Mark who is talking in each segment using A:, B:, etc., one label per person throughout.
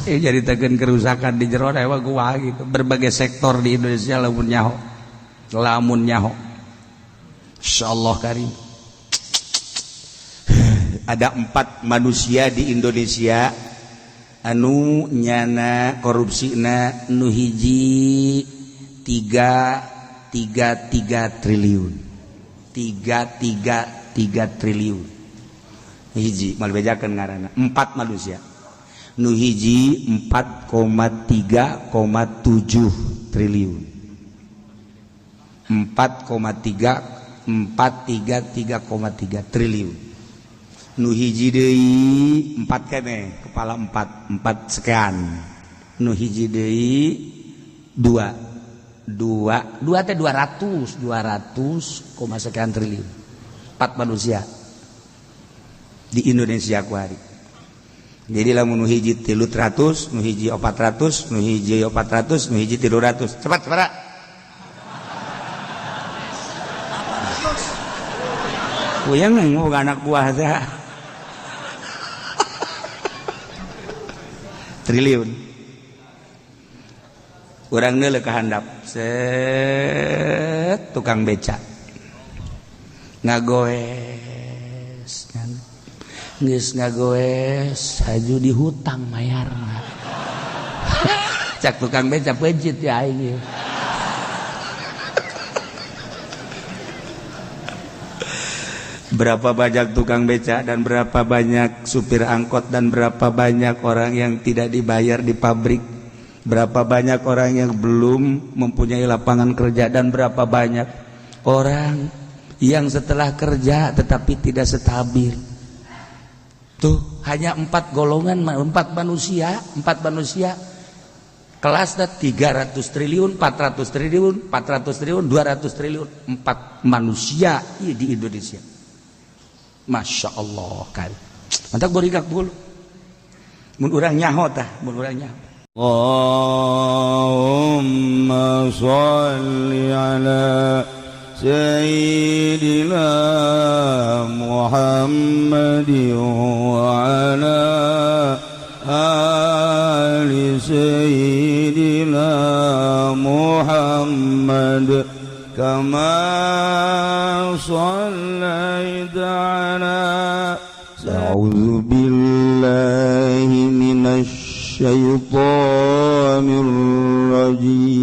A: jadi tekan kerusakan di jero ewa gua gitu. Berbagai sektor di Indonesia lamun nyaho. Insyaallah karim. Ada 4 manusia di Indonesia anu nyana korupsina nu hiji 3 triliun 3 triliun hiji mal bejakeun ngaranna 4 manusia nu hiji 4,3,7 triliun 3,3 triliun nu hiji deui 4 keneh kepala 4 sekian nu hiji deui 2 teh 200 sekian triliun 4 manusia di Indonesia ku hari. Jadi lamun nu hiji 300, nu hiji 400, nu hiji 400, nu hiji 300. Cepat separa. Kuyang ngomong anak buah teh. Triliun. Urang neuleuh ka handap. Set tukang beca. Ngagoes. Geus ngagoes haju dihutang mayarna. Cak tukang beca peujit ya aing. Berapa banyak tukang beca dan berapa banyak supir angkot dan berapa banyak orang yang tidak dibayar di pabrik, berapa banyak orang yang belum mempunyai lapangan kerja dan berapa banyak orang yang setelah kerja tetapi tidak stabil. Tuh hanya 4 golongan, 4 manusia kelasnya 300 triliun, 400 triliun, 400 triliun, 200 triliun, 4 manusia di Indonesia. Masya Allah kan. Mantap borigak bulu. Mun urang nyaho tah, mun urang nyaho.
B: Allahumma shalli ala sayyidina Muhammadin wa ala ali sayyidina Muhammad kama shallaita ala a'udzu billahi minasy syaitanir rajim.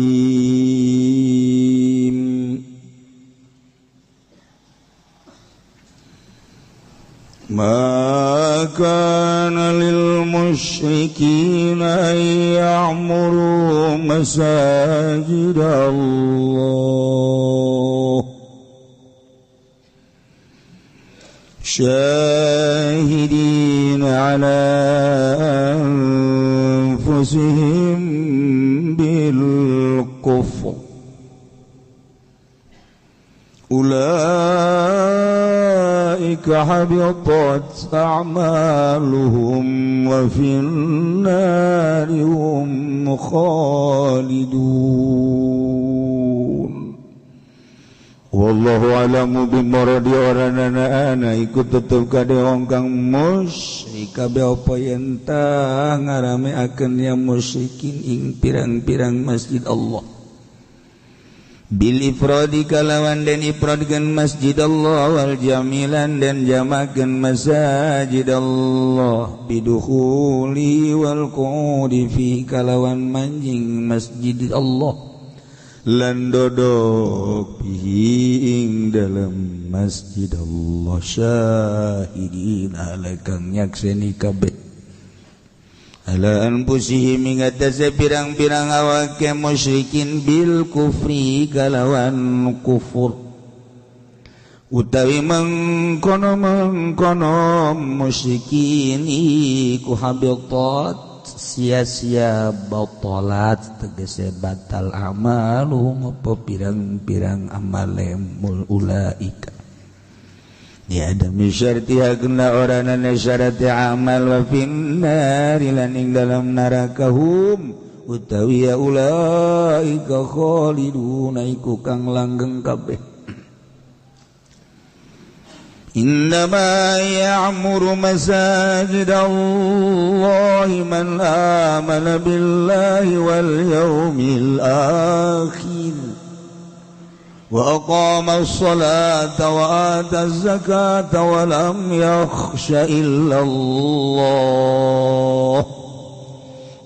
B: Ma kana lil musyrikin ya'muru masajidallah syahidin ala anfusihim bil kufr ulaika habitat a'maluhum wa fin nari hum khalidun. Wallahu alamu bimaradi oranana ana ikut tutup kade ongkang musyrik kabeh apa yen tah ngarameakeun ya musyrikin ing pirang-pirang masjid Allah bil ifradi kalawan den ifradkeun masjid Allah wal jamilan dan jamakeun masajid Allah bidukhuli wal qudi fi kalawan manjing masjid Allah lan dodok bihi ing dalam masjid Allah syahidin ala kang nyakseni kabeh ala anfusihim ing atase pirang-pirang awake musyrikin bil kufri kalawan kufur utawi mengkono musyrikin iku habitat sia-sia batalat tegese batal amalum apa pirang-pirang amale mul ulaika ya ada misyartiha guna oranana syarati amal wa finnari lan ing dalam narakahum utawi ya ulaika khaliduna iku kang langgeng kabeh Innama ya'muru masajidallahi man amana billahi wal yawmil akhir wa aqama as-salata wa ata az-zakata wa lam yakhsha illallah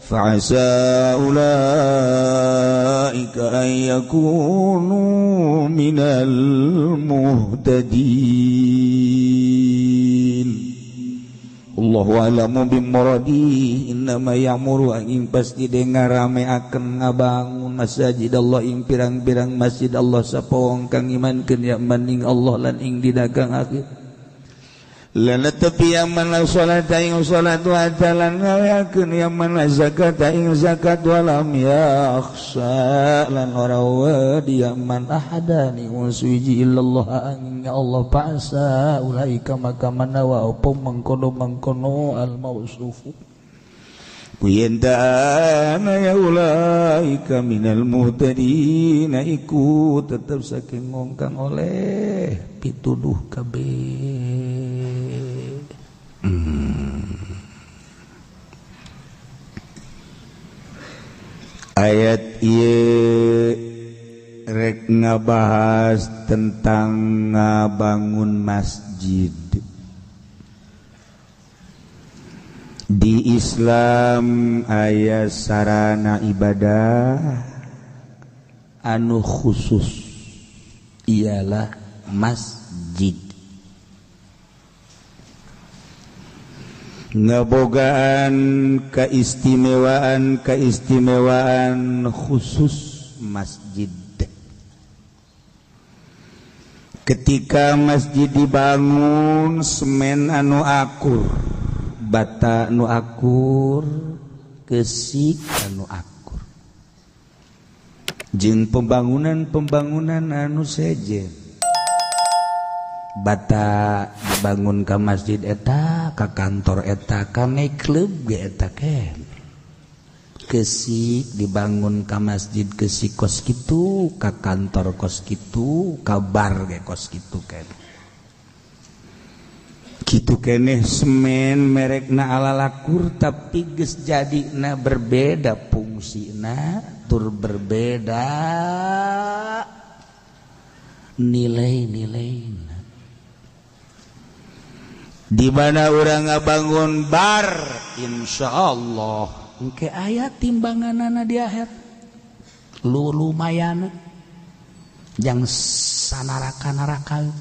B: fa'asa ulaika an yakunu minal muhtadin. Allahu a'lamu bimuradi. Innama ya'muru ing pasti dengar rameaken ngabangun masjid Allah ing pirang-pirang masjid Allah sapawong kang imankeun ya maning Allah lan ing didagang akhir. Lana tepi yang mana salat ing salat wa talan ngayakeun yang mana zakat ing zakat walam yakhsha lan ora wadi man ahadani uswiji illallah angin Allah pasa ulaika maka manawa apa mangkono al mausufu kuyendana ya ulaika minal muhtadin iku tetep saking ngongkang oleh pituduh kabeh. Ayat ieu rek ngabahas tentang ngabangun masjid. Di Islam aya sarana ibadah anu khusus ialah masjid. Ngabogaan keistimewaan khusus masjid. Ketika masjid dibangun semen anu akur, bata anu akur, kesik anu akur, jeung pembangunan anu sejen. Bata dibangun ka masjid eta, ka kantor eta, ka nightclub ge eta ken. Kesik dibangun ka masjid kesik kos kitu, ka kantor kos kitu, ka bar ge kos kitu ken. Kitu keneh semen merekna alalakur tapi geus jadina berbeda fungsina, tur berbeda nilai-nilaina. Di mana orang ngabangun bar, insyaallah engke aya timbanganana di akhir. Lumayan jang sanaraka-naraka.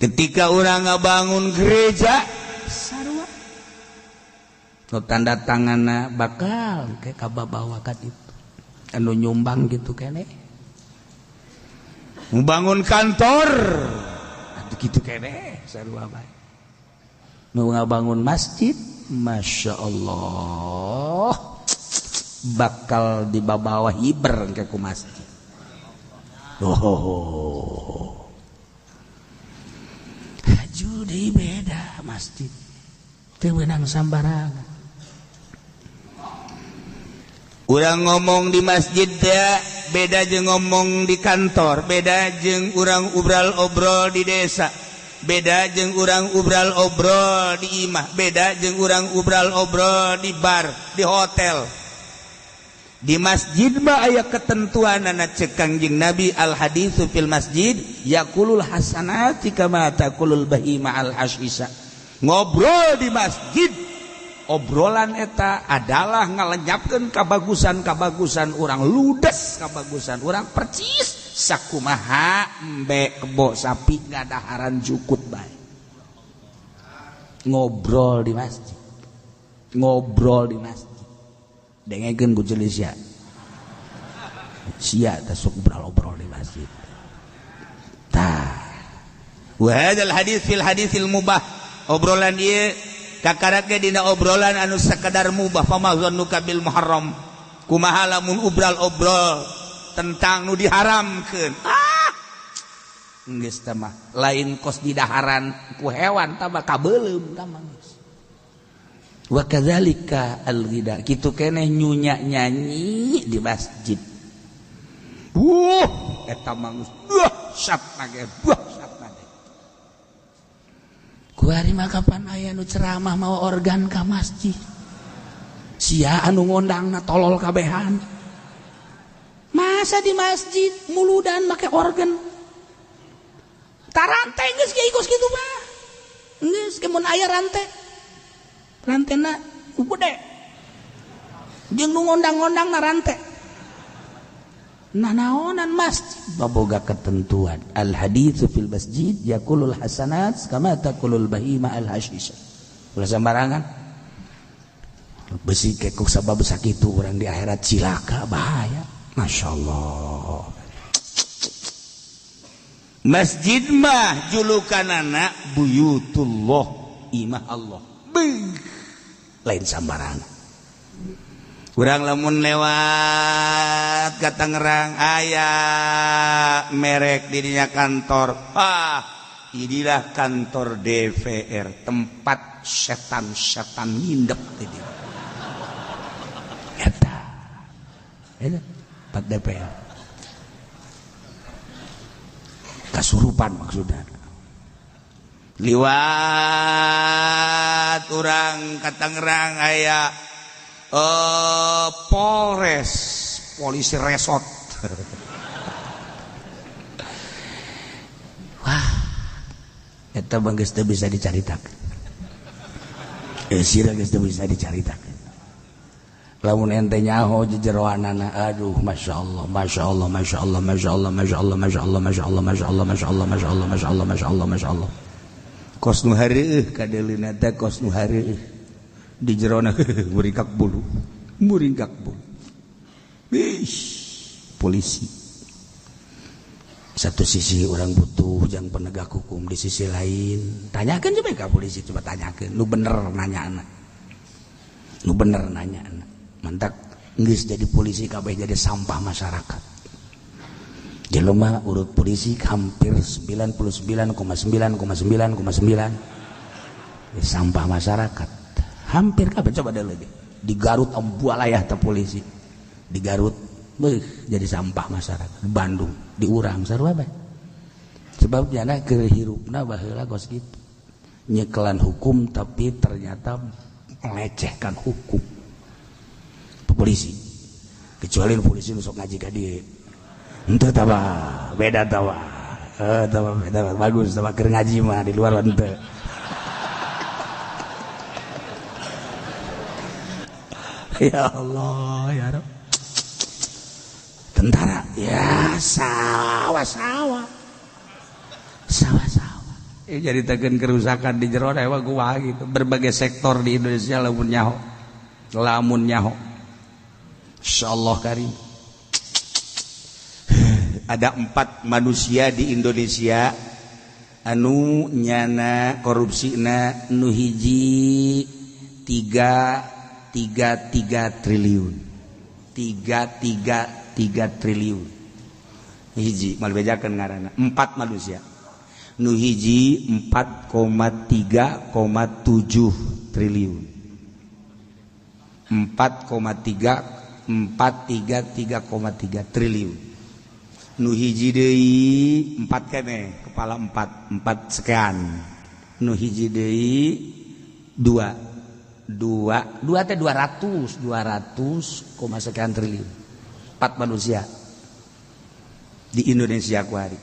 B: Ketika orang ngabangun gereja sarua nu tanda tanganna bakal engke kababawa ka ditu anu nyumbang gitu keneh. Membangun kantor gitu kene sarua bae. Nu ngabangun masjid, masya Allah, bakal dibawa hiber ke ku masjid. Oh, haju deui beda masjid, teu meunang sambarangan. Urang ngomong di masjid teh beda jeung ngomong di kantor, beda jeung urang ubral-obrol di desa, beda jeung urang ubral-obrol di imah, beda jeung urang ubral-obrol di bar, di hotel. Di masjid mah aya ketentuanana ceuk Kangjeng Nabi al haditsu fil masjid yaqulul hasanati kama taqulul bahima al hasisa. Ngobrol di masjid obrolan eta adalah ngalenyapkeun kabagusan-kabagusan urang, ludes kabagusan urang, percis sakumaha embe kebo sapi ngadaharan jukut bae. Ngobrol di masjid. Ngobrol di masjid. Dengekeun ku jeuli sia. Sia teh sok obrol di masjid. Tah. Wa hadzal hadits fil haditsil mubah. Obrolan ieu kakaratnya dina obrolan anu sekedar mubah. Fama zannuka bil muharram, kumaha lamun obrol tentang nu diharamkeun. Geus tah mah lain kos didaharan ku hewan tah mah kabeulem tah mah. Wa kadzalika al-ghida, kitu keneh nyunya nyanyi di masjid. Eta mah geus dahsyat nage, dahsyat nage.
A: bari mah kapan aya nu ceramah mau organ ka masjid sia anu ngondangna tolol kabehan masa di masjid muludan make organ tarante geus geus kitu mah geus kemun aya rantena gede jeung nu ngondang-ngondangna rante nah naonan masjid baboga ketentuan al haditsu fil masjid yakulul hasanat kama takulul bahima al hashish ulah sembarangan besi kekuk sabab sakitu urang di akhirat cilaka bahaya masyaallah masjid mah julukanana buyutullah imah Allah lain sembarangan urang lamun lewat ka Tangerang aya merek di dinya kantor inilah kantor DPR tempat setan-setan ngindep di dieu eta tempat DPR kasurupan maksudnya liwat urang ka Tangerang aya Polres polisi resort wah eta bang geus teu bisa dicaritakeun sira geus teu bisa dicaritakeun lamun ente nyaho jejeroanana aduh masyaallah masyaallah masyaallah masyaallah masyaallah masyaallah masyaallah masyaallah masyaallah masyaallah masyaallah masyaallah masyaallah kos nu hareueuh kadeulina teh kos nu hareueuh di jerona muringkak bulu polisi satu sisi orang butuh yang penegak hukum di sisi lain tanyakan coba ke polisi coba tanyakan lu bener nanya anak mantak geus jadi polisi kabeh jadi sampah masyarakat jelema urut polisi hampir 99,9,9,9 sampah masyarakat hampir kabeh coba deh lagi di Garut ambualayah teh polisi di Garut jadi sampah masyarakat di Bandung diurang sarua bae sebab jana kehirupna baheula kos kitu nyekelan hukum tapi ternyata melecehkan hukum polisi kecuali polisi nu sok ngaji ka dieu henteu tawa beda tawa beda bagus tawa keur ngaji mah di luar henteu ya Allah ya Rabb tentara ya sawah jadi tekan kerusakan di jero dewa gua gitu berbagai sektor di Indonesia lamun nyaho insyaallah karim ada 4 manusia di Indonesia anu nyana korupsina nu hiji 3 triliun 3 triliun hiji mal bejakeun ngaranna 4 manusia nu hiji 4,3,7 triliun 4,3 triliun nu hiji deui 4 keneh kepala 4 sekian nu hiji deui 2 teh 200 sekian triliun 4 manusia di Indonesia ku hari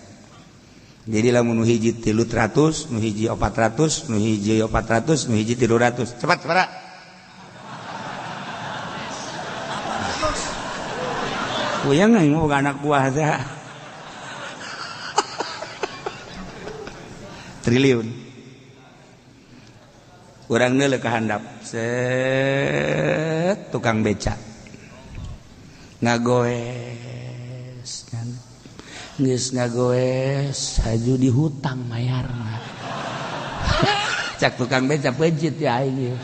A: jadi lamun nu hiji 300 nu hiji 400 nu hiji 400 nu hiji 300 cepat para kuyang mau anak buah teh triliun urang neuleuh ka handap set tukang beca ngagoes geus ngagoes haju dihutang mayarna cak tukang beca peujit ya aing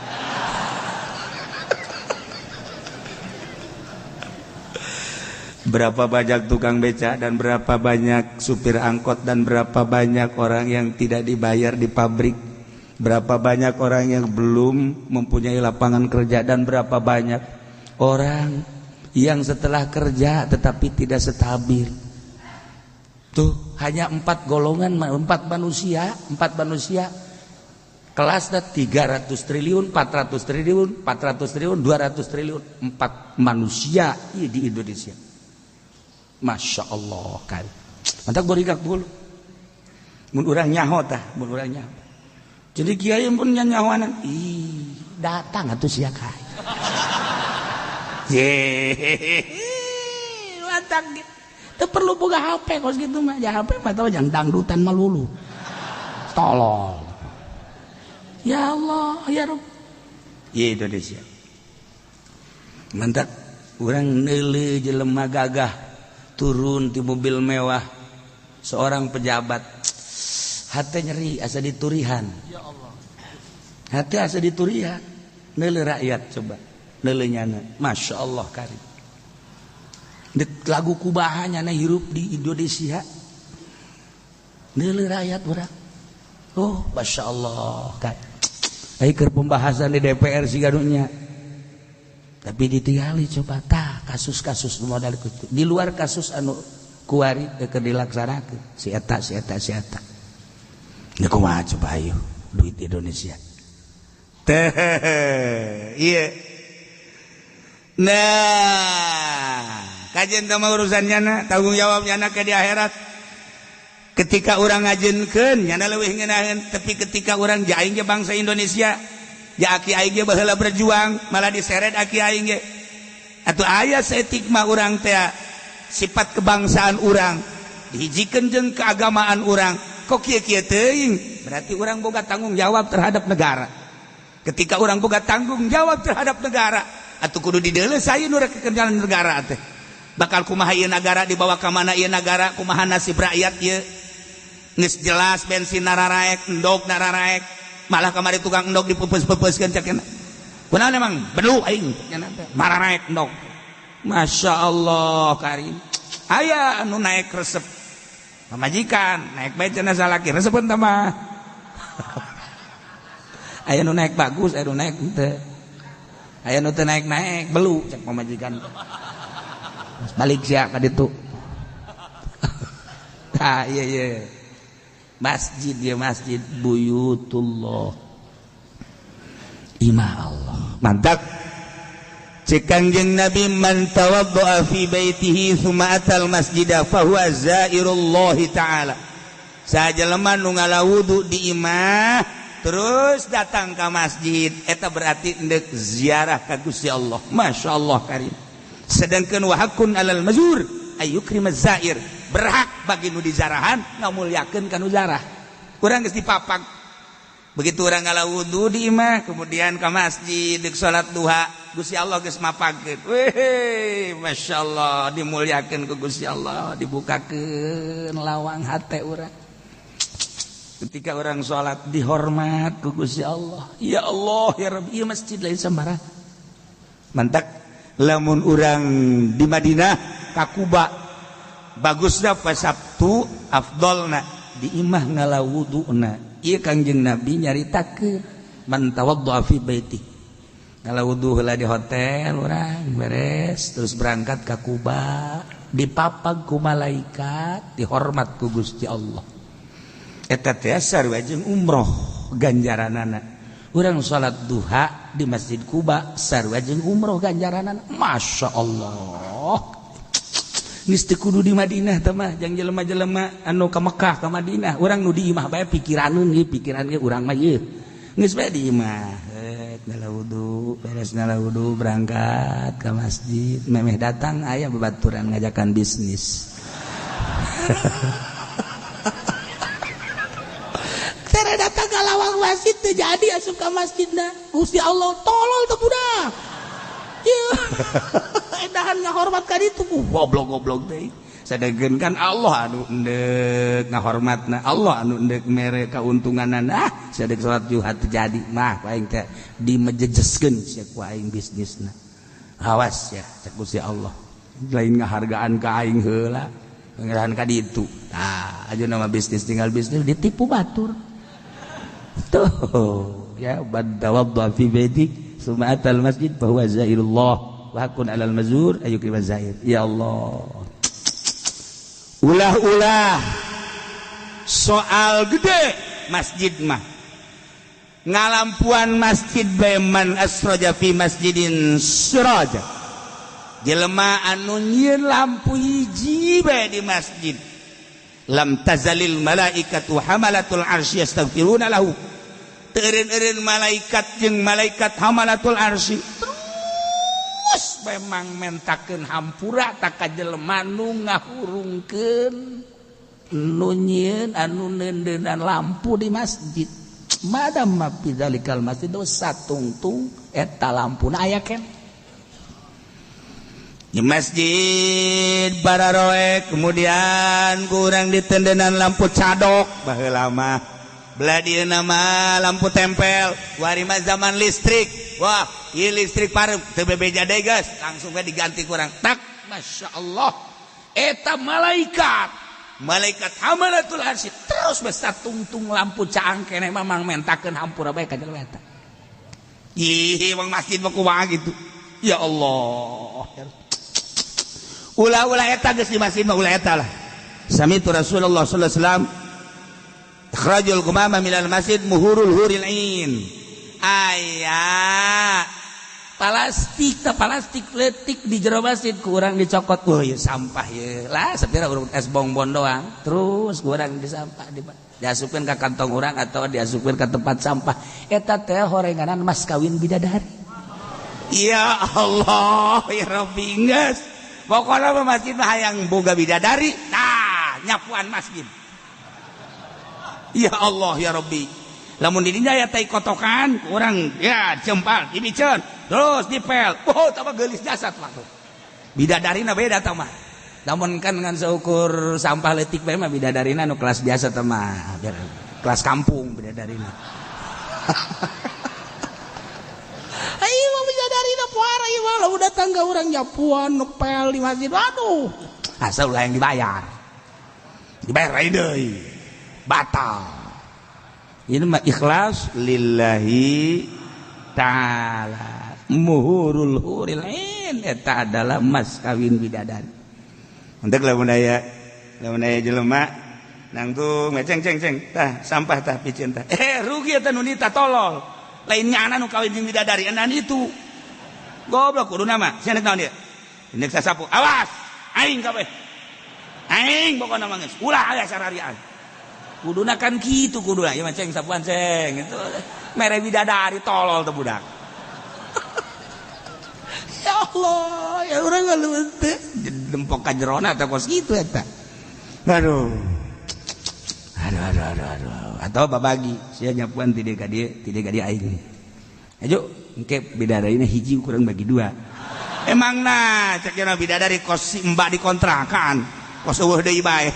A: berapa banyak tukang beca dan berapa banyak supir angkot dan berapa banyak orang yang tidak dibayar di pabrik berapa banyak orang yang belum mempunyai lapangan kerja dan berapa banyak orang yang setelah kerja tetapi tidak stabil. Tuh hanya 4 golongan, 4 manusia kelasna 300 triliun 400 triliun 400 triliun 200 triliun 4 manusia di Indonesia. Masya Allah kan mantap borigak dulu mun urang nyaho tah mun urang nyaho jadi kiai pun nyahoanan datang atuh sia kai mantap gitu teu perlu boga HP kos gitu mah ya HP mah tau jang dangdutan malulu tolol. Ya Allah, ya Rabb. Ya Indonesia. Mantap. Orang neule jelema gagah turun di mobil mewah. Seorang pejabat. Hati nyeri asa diturihan. Ya Allah. Hati asa diturihan. Neule rakyat coba. Neule nyana. Masya Allah karim. Lagu kubahannya hirup di Indonesia. Neule rakyat orang. Oh, Masya Allah karim. Keur pembahasan di DPR sih gadunya. Tapi ditinggali coba kasus-kasus modal itu. Di luar kasus anu kuari keur dilaksanakeun si eta. Ya kumaha coba ayo duit Indonesia. Iya. Nah, kajian sama urusannya tanggung jawabnya ke di akhirat. Ketika orang ngajenkeun nyana leuwih ngeunaheun tapi ketika orang jaing ge bangsa Indonesia ja aki aing ge baheula berjuang malah diseret aki aing ge atuh aya saeutik-mah urang teh sifat kebangsaan urang dihijikeun jeung keagamaan urang kok kieu-kieu teuing berarti urang boga tanggung jawab terhadap negara ketika urang boga tanggung jawab terhadap negara atuh kudu dideuleusayeun urang kekerjaan negara teh bakal kumaha ieu negara dibawa ka mana ieu negara kumaha nasib rakyat ieu geus jelas bensin nararaek endog nararaek malah kamari tukang endog dipepes-pepeskeun cakena kunaon emang belu aing cenah teh mararaek endog Masya Allah karim aya anu naik resep pamajikan naik bae cenah salaki resepeun tah mah aya nu naik bagus aya nu naik teu aya nu teu naik belu cek pamajikan balik sia ka ditu iya masjid ya masjid buyutullah imah Allah mantap cek Kangjeng Nabi man tawaddaa fi baitihi tsumma atal masjidah fa huwa zairullah taala sajelema nu ngalawudu di imah terus datang ke masjid eta berarti endek ziarah ka Gusti Allah masyaallah karim sedangkeun wa hakun alal mazur ayyukrimaz zair berhak bagi nu dizarahan ngamulyakeun ka nu zarah urang geus dipapak begitu urang ngalawudu di imah kemudian ka masjid deuk salat duha Gusti Allah geus mapakeun weh masyaallah dimulyakeun ku Gusti Allah dibukakeun lawang hate urang ketika urang salat dihormat ku Gusti Allah ya Allah ya Rabbi ieu masjid lain sambarang mantap lamun urang di Madinah ka Kuba bagusna pas Sabtu afdolna di imah ngalawuduna ieu Kangjeng Nabi nyaritakeun man tawaddaa fi baiti ngalawudu heula di hotel urang beres terus berangkat ka Kuba dipapag ku malaikat dihormat ku Gusti Allah eta teh sarua jeung umroh ganjaranana urang salat duha di Masjid Kuba sarua jeung umroh ganjaranana Masya Allah geus teu kudu di Madinah teh mah jang jelema-jelema anu ka Mekah ka Madinah urang nu di imah bae pikiraneun ieu pikiran ge urang mah ieu geus bae di imah ngalawudu beres ngalawudu berangkat ka masjid memeh datang aya babaturan ngajakan bisnis tere datang ka lawang masjid teu jadi asup ka masjidna Gusti Allah tolol teh budak ieu edahan ngahormat ka ditu goblok-goblok teh sadeugeun kan Allah anu endek ngahormatna Allah anu endek mere kauntunganana sadeuk salat juhat terjadi mah ku aing teh dimejejeskeun sia ku aing bisnisna awas ya cek Gusti Allah lain ngahargaan ka aing heula ngarahan ka ditu tah ajeuna mah bisnis tinggal bisnis ditipu batur tuh ya badawadda fi baiti summa atal masjid fa huwa zairullah wa hakun alal mazur ayyukrimaz zair ya Allah ulah-ulah soal gede masjid mah
B: ngalampuan masjid beman asroja fi masjidin suraja jelema anu nyieun lampu hiji bae di masjid lam tazalil malaikatu hamalatul arsy yastaghfiruna lahu teureun-eureun malaikat jeung malaikat hamalatul arsy terus memang mentakeun hampura ta ka jelema nu ngahurungkeun nu nyieun anu neundeunan lampu di masjid madam fi dzalikal masjid satungtung eta lampuna aya keneh di masjid Bararoe kemudian kurang ditendenan lampu cadok baheula mah belah nama lampu tempel warima zaman listrik wah ieu listrik parem teu bebeja deui geus langsung we diganti kurang tak masyaallah eta malaikat hamalatul arsy terus besar tungtung lampu caang keneh mamang mentakeun hampura bae ka jelema eta ih wong masjid mah kumaha gitu ya Allah ulah eta geus di masjid mah ulah eta lah sami tu Rasulullah sallallahu alaihi wasallam akhrajul qumama minal masjid muhurul huril ain aya plastik letik di jero masjid kurang dicokot wah ieu sampah ye lah sapira urang es bonbon doang terus kurang disampah diasupkeun ka kantong urang atau diasupkeun ka tempat sampah eta teh horenganan mas kawin bidadari ya Allah ya Rabbi geus pokoknya masjid mah hayang boga bidadari nah nyapuan masjid ya Allah ya Rabbi lamun di dinya aya tai kotokan urang ya cempal dibiceun terus dipel oh tah geulis jasad mah bidadarina beda tah mah lamun kan ngan seukur sampah leutik bae mah bidadarina nu kelas biasa tah mah kelas kampung bidadarina ayo bidadarina puara ieu mah udah tangga urang nyapuan nepel di masjid aduh asal ulah yang dibayar deui batal ini mah ikhlas lillahi ta'ala muhurul huril ain eta adalah mas kawin bidadari untuk lamun aya jelema nangtung ceng tah sampah tah picen tah rugi eta nu nita tolol lain nyana nu kawin jeung bidadari enan itu goblok kuduna mah sia naon dia indek sasapu awas aing kabeh aing pokona mah geus ulah aya sararian kuduna kan kitu kuduna ieu mah ceng sapuan ceng itu mere bidadari tolol teh budak ya Allah ya urang ngalueun teh dempok ka jerona teh kos kitu eta aduh atau babagi sia nyapuan ti ka dieu aing ayo engke bidadarina hiji kurang bagi dua emangna cek cenah bidadari kos si mbak dikontrakan kos eueuh deui bae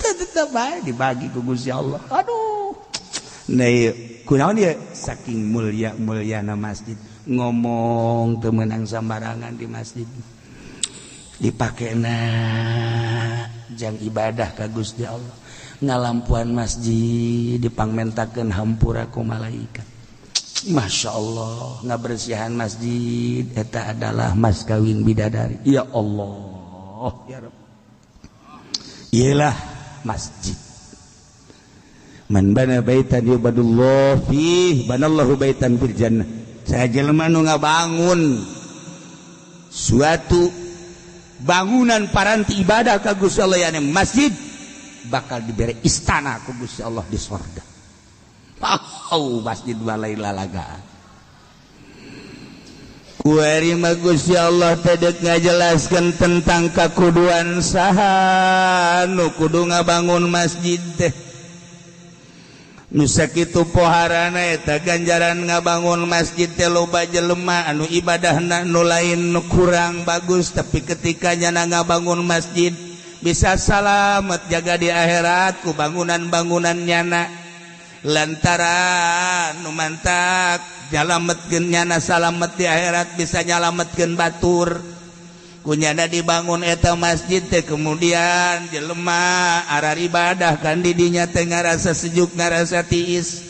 B: tetep bae dibagi ku Gusti Allah aduh nah kunaon ieu saking mulyana masjid ngomong teu meunang sambarangan di masjid dipakena jang ibadah ka Gusti Allah ngalampuan masjid dipangmentakeun hampura ku malaikat Masya Allah ngabersihan masjid eta adalah mas kawin bidadari ya Allah ya Rabb ialah masjid man bana baitan yubadullah fih banallahu baitan fil jannah saya jelema nu ngabangun suatu bangunan paranti ibadah ka Gusti Allah yane masjid bakal dibere istana ku Gusti Allah di surga masjid balai lalagaan kuari mah Gusti Allah tedek ngajelaskeun tentang kakuduan saha nu kudu ngabangun masjid teh nu sakitu poharana eta ganjaran ngabangun masjid teh loba jelema anu ibadahna nu lain nu kurang bagus tapi ketika nyana ngabangun masjid bisa salamet jaga di akhirat ku bangunan-bangunan nyana lantaran nu mantak nyalametkeun nyana salamet di akhirat bisa nyalametkeun batur kunyana dibangun eta masjid teh kemudian jelema arar ibadah kan di dinya teh ngarasa sejuk ngarasa tiis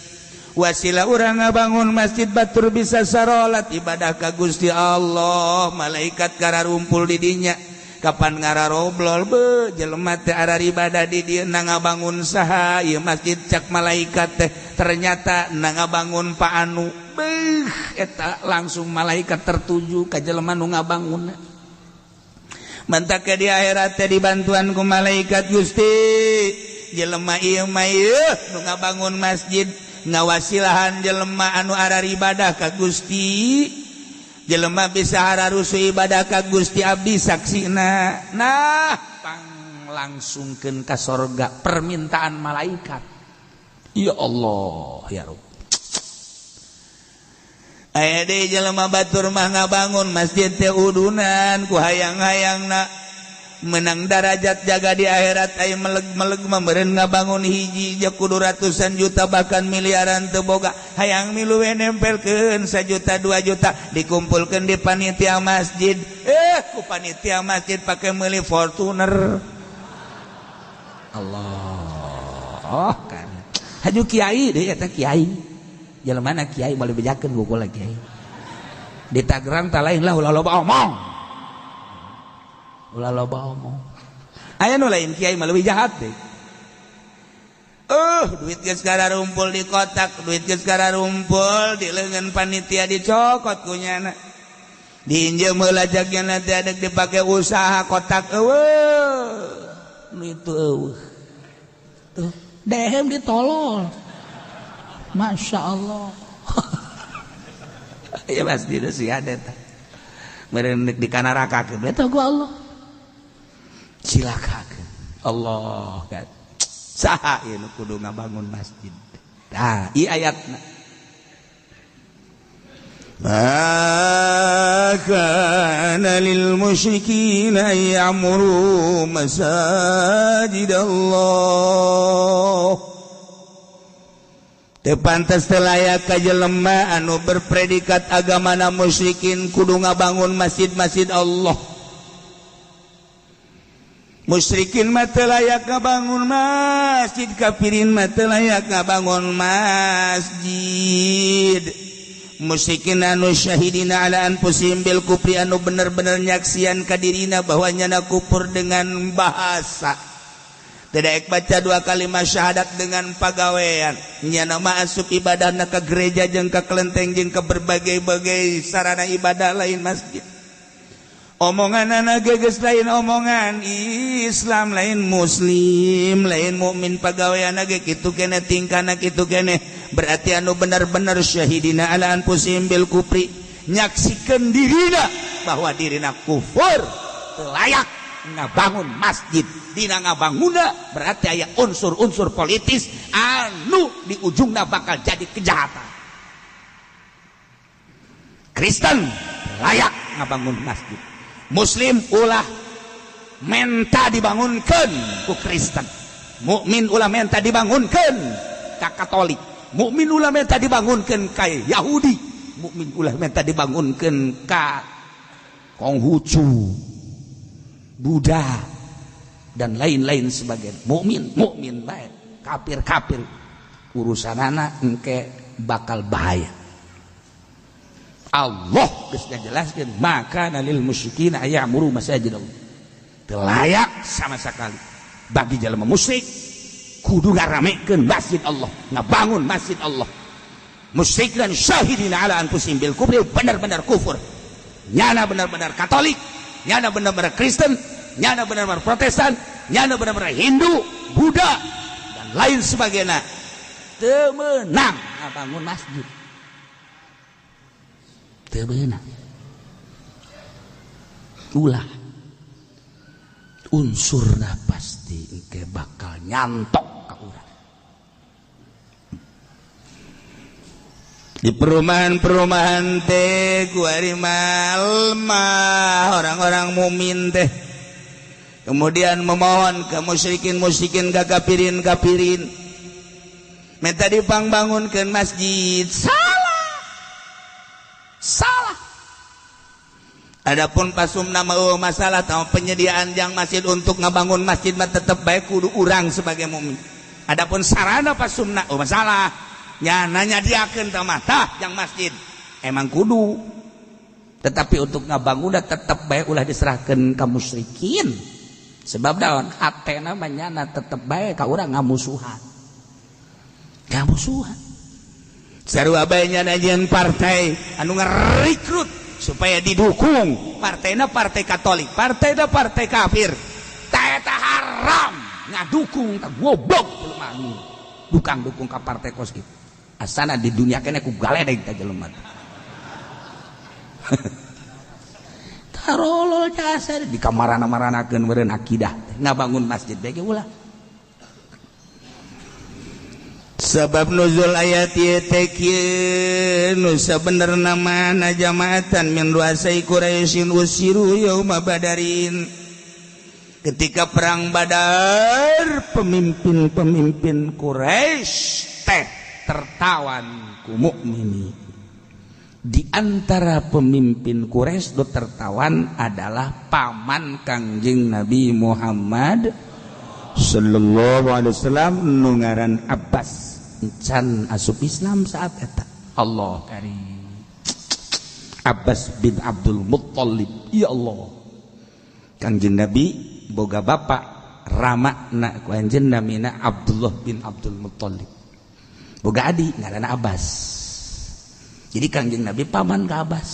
B: wasilah urang ngabangun masjid batur bisa sarolat ibadah ka Gusti Allah malaikat kararumpul di dinya kapan ngara roblol be jelema teh ara ibadah di dieu na ngabangun saha ieu masjid cak malaikat teh ternyata na ngabangun pa anu beuh eta langsung malaikat tertuju ka jelema nu ngabangunna mantak ke di akhirat teh dibantuan ku malaikat Gusti jelema ieu mah nu ngabangun masjid ngawasilahan jelema anu ara ibadah ka Gusti jelema bisa hararusu ibadah ka Gusti abdi saksina nah langsungkeun ka sorga permintaan malaikat ya Allah ya Rabb aya deui jelema batur mah ngabangun masjid teh udunan ku hayang-hayangna menang derajat jaga di akhirat aya meleg-meleg meureun ngabangun hiji ja kudu ratusan juta bahkan miliaran teu boga hayang milu we nempelkeun 1 juta 2 juta dikumpulkeun di panitia masjid ku panitia masjid pake meuli Fortuner Allah kan haju kiai deui eta kiai jelema kiai balik bejakeun gugul kiai di Tangerang tah lain lah ulah loba omong ulah loba omong aya nu lain kiai mah leuwih jahat deh duit geus kararumpul di kotak duit geus kararumpul di leungeun panitia dicokot ku nyana diinjem heula jagna teh adek dipake usaha kotak eueuh nu itu eueuh tuh dehem ditolol Masya Allah ya pasti itu sih ada meureun di kanarakakeun eta ku Allah silakan Allah kan saha ieu nu kudu ngabangun masjid tah ieu ayatna ma kana lil musyrikin ya'muru masajidallah teu pantes teu layak ka jelema anu berpredikat agamana musyrikin kudu ngabangun masjid-masjid Allah musyrikin mah teu layak ngabangun masjid kafirin mah teu layak ngabangun masjid musyrikin anu syahidina ala anfusihim bil kufri anu bener-bener nyaksian ka dirina bahwa nyana kufur dengan bahasa tidak baca 2 kalimat syahadat dengan pagawean nyana masuk ibadahna ke gereja jeung ka kelenteng jeung ke berbagai-bagai sarana ibadah lain masjid omonganna geus lain omongan Islam lain muslim lain mukmin pagaweanna ge kitu keneh tingkahna kitu keneh berarti anu benar-benar syahidina ala anfusihim bil kufri nyaksikeun dirina bahwa dirina kufur teu layak ngabangun masjid dina ngabangunna berarti aya unsur-unsur politis anu di ujungna bakal jadi kejahatan Kristen layak ngabangun masjid Muslim ulah menta dibangunkeun ku Kristen mukmin ulah menta dibangunkeun ka Katolik mukmin ulah menta dibangunkeun ka Yahudi mukmin ulah menta dibangunkeun ka Konghucu Buddha dan lain-lain sebagainya mukmin baik kafir urusanana engke bakal bahaya Allah geus ngajelaskeun maka lil musyrikin ayamuru masajidallah teu layak sama sekali bagi jalma musyrik kudu ngaramekeun masjid Allah ngabangun masjid Allah musyrik dan syahidina ala anfusihim bil kufri benar-benar kufur nyana benar-benar Katolik nyana benar-benar Kristen nyana benar-benar Protestan nyana benar-benar Hindu Buddha dan lain sebagainya teu meunang ngabangun masjid teu meunang ulah unsurna pasti engke bakal nyantok ka urang di perumahan-perumahan teh ku ari mah orang-orang mukmin teh kemudian memohon ke musyrikin ke kafirin minta dipangbangunkeun masjid salah adapun pasumna mah masalah tahu penyediaan jang masjid untuk ngabangun masjid mah tetep bae kudu urang sebagai mukmin adapun sarana pasumna masalah nya nanya diakeun tah mah tah jang masjid emang kudu
A: Tetapi untuk ngabangun tetap baik ulah diserahkan ka musyrikin. Sebab daun hatena manyana tetap baik ka urang ngamusuhan. Ngamusuhan.
B: Sarua bae nyanajeun partai anu ngarekrut supaya didukung. Partainya partai Katolik, partainya partai kafir. Tah eta haram ngadukung ka goblok jelema. Dukung ka partai kos kitu. Asana di dunia kene ku galedeg ta jelema.
A: Tarolol jasa di kamarana-maranakeun meureun akidah ngabangun masjid bae ulah.
B: Sabab nuzul ayat ieu teh kieu nu sabenerna mana jamaatan min ruasai Quraisyin usiru yauma badarin. Ketika perang Badar, pemimpin-pemimpin Quraisy teh tertawan ku mukminin. Di antara pemimpin Quraisy do tertawan adalah paman Kangjeng Nabi Muhammad sallallahu alaihi wasallam nu ngaran Abbas. Can asup Islam saat eta. Allah karim. Abbas bin Abdul Muttalib. Ya Allah. Kangjeng Nabi boga bapak ramakna ku anjeun namina Abdullah bin Abdul Muttalib. Boga adik ngaranna Abbas. Jadi Kangjeng Nabi paman ka Abbas.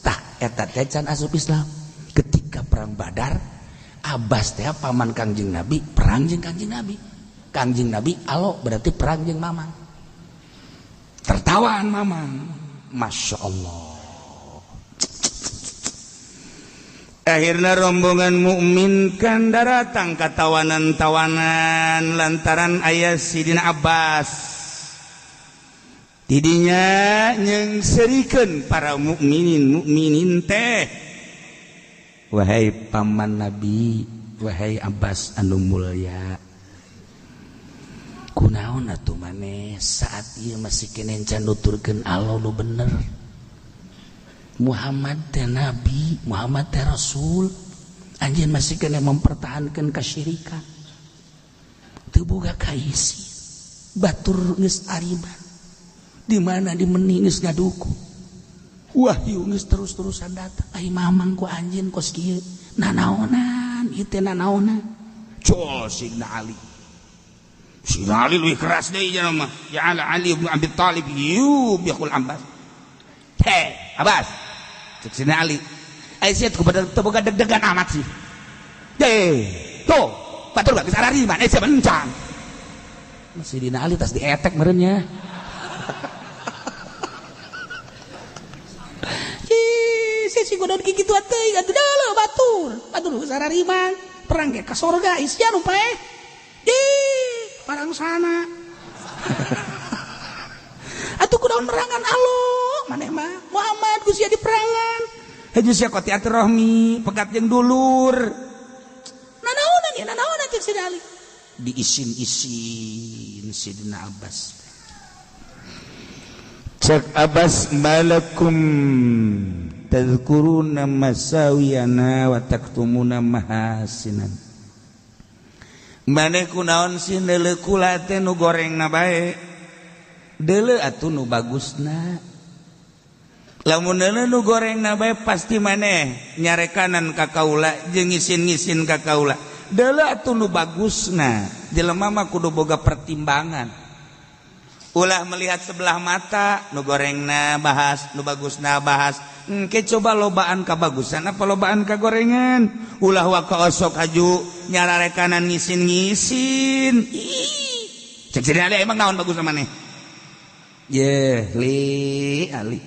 B: Tah eta teh can asup Islam. Ketika perang Badar, Abbas teh paman Kangjeng Nabi, perang jeung Kangjeng Nabi. Kangjeng Nabi alo berarti perang jeung mamang. Tertawaan mamang. Masya Allah. Akhirnya rombongan mukmin kan datang ka tawanan-tawanan lantaran aya Sidina Abbas. Didinya nyengserikeun para mukminin teh.
A: Wahai paman Nabi, wahai Abbas anu mulya. Kunaon atuh maneh saat ieu masih keneh can nuturkeun Allah nu bener. Muhammad teh Nabi, Muhammad teh Rasul. Anjeun masih keneh mempertahankeun kasyirikan. Teu boga kaisi. Batur geus ariban. Di mana di meni geus ngaduku. Wahyu geus terus-terusan datang. Ai mamang ku anjeun kos kieu. Nanaonan, ieu teh nanaonan.
B: Col Sidina Ali. Sidina Ali lebih keras deui cenah mah. Ya Ali bin Abi Thalib yubihul Abbas. Heh, Abbas. Cek Sidina Ali. Ai sia teu boga deg-degan amat sih. Tuh, batur geus arari mah sia bencang.
A: Sidina Ali tas dietek meureun nya. Si godon kitu teuing atuh deuleu batur geus ararima perang ge ka sorga isya nu paeh parang sana atuh kunaon merangan Allah maneh mah Muhammad geus sia di perangan
B: heuh sia qoti aturahmi pegat jeung dulur
A: nanaonan cek Sidina Ali
B: diisin-isin Sidina Abbas cek Abbas malakum tadhkuruna masawiyana wa taktumuna mahasinan. Maneh kunaon sih deuleu kula teh nu gorengna bae. Deuleu atuh nu bagusna. Lamun deuleu nu gorengna bae pasti maneh nyarekanan ka kaula jeung ngisin-ngisin ka kaula. Deuleu atuh nu bagusna. Jelema mah kudu boga pertimbangan. Ulah melihat sebelah mata, nu gorengna bahas, nu bagusna bahas. Engke coba lobaan kabagusan apa lobaan kagorengan. Ulah waka osok haju nyararekanan ngisin-ngisin. Cek Sidina Ali emang naon bagus maneh?
A: Ali.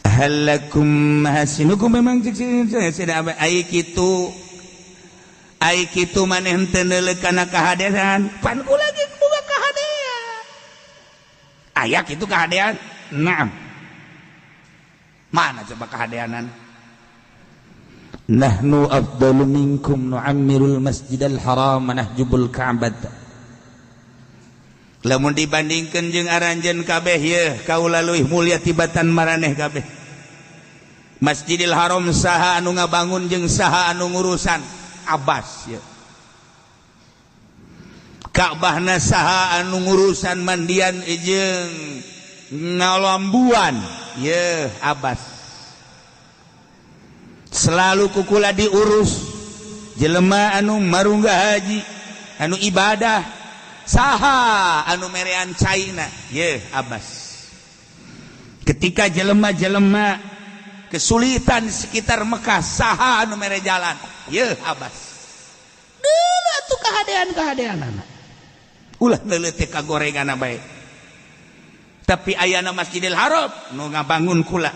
B: Halakum mahasinukum memang cek Sidina Ali ai kitu maneh henteu neuleuh kana kahadean pan kula ge boga kahadean aya kitu kahadean naam mana coba kahadeanan
A: nahnu afdalu minkum nu'ammirul masjidal haram nahjubul ka'bah
B: lamun dibandingkeun jeung aranjeun kabeh yeuh kaula leuwih mulya tibatan maraneh kabeh Masjidil Haram saha anu ngabangun jeung saha anu ngurusan Abbas ya. Ka'bahna saha anu ngurusan mandian jeung ngalambuan ye Abbas selalu kukula diurus jelema anu marunggah haji anu ibadah saha anu merean caina ye Abbas. Ketika jelema-jelema kesulitan di sekitar Mekah saha anu mere jalan ye Abbas. Deula atuh kahadean anak ulah leuleut ka gorengan bae. Tapi ayana Masjidil Haram nu ngabangun kula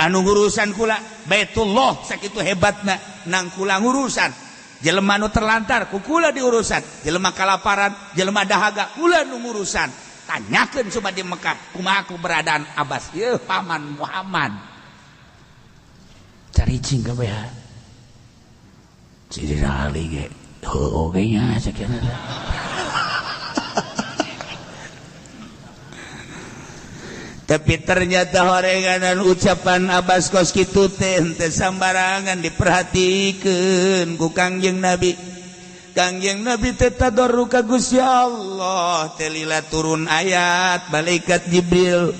B: anu ngurusan kula Baitullah sakitu hebatna nang kula ngurusan jelema nu terlantar ku kula diurusan jelema kalaparan jelema dahaga kula nu ngurusan. Tanyakeun coba di Mekah kumaha keberadaan Abbas ye paman Muhammad caricing ka bae Sidina Ali ge heuh ge nya sakitu. Tapi ternyata horenganan ucapan Abbas kos kitu teh henteu sambarangan diperhatikeun ku Kangjeng Nabi. Kangjeng Nabi teh tadarruk ka Gusti Allah teh lila turun ayat malaikat Jibril.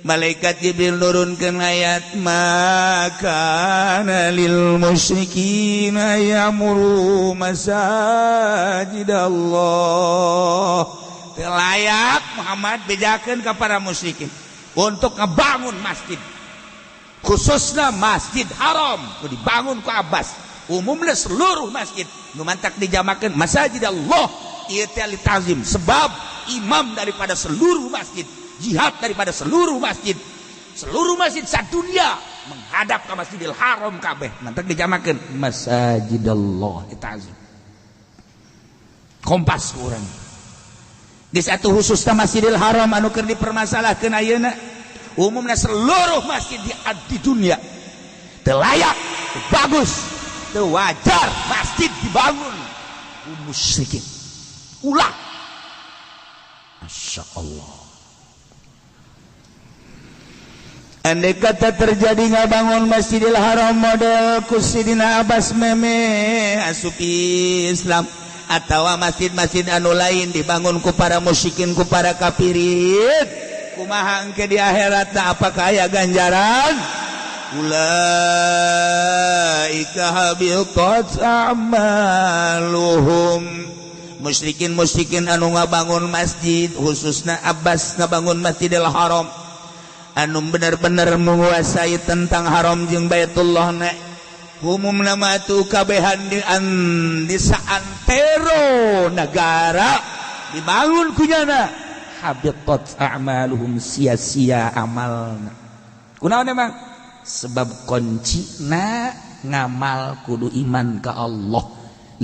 B: Malaikat Jibril nurunkeun ayat maka lil musyrikin yamuru masajidallah. Layak Muhammad bejakeun ka para musyrikin untuk ngebangun masjid khususnya Masjid Haram dibangun ku Abbas umumnya seluruh masjid nu mantak dijamakeun masajidallah ieu teh litazim sebab imam daripada seluruh masjid jihad daripada seluruh masjid sadunia menghadap ke Masjidil Haram kabeh mantak dijamakeun masajidallah litazim kompas kurang di satu khususnya Masjidil Haram anu keur dipermasalahkeun ayeuna umumna seluruh masjid di dunia teu layak teu bagus teu wajar masjid dibangun ku musyrikin ulah masyaallah. Andai kata terjadi ngabangun Masjidil Haram model ku Sidina Abbas meme asup Islam atau masjid-masjid anu lain dibangun ku para musyrikin ku para kafirin kumaha engke di akhiratna apakah aya ganjaran ulaika habitat a'maluhum. Musyrikin anu ngabangun masjid khususna Abbas ngabangun Masjidil Haram anu bener-bener menguasai tentang haram jeung Baitullah na umum nama tu kabehan di saantero negara dibangun kunyana habitat a'maluhum sia-sia amalna kunaon emang sebab kuncina ngamal kudu iman ka Allah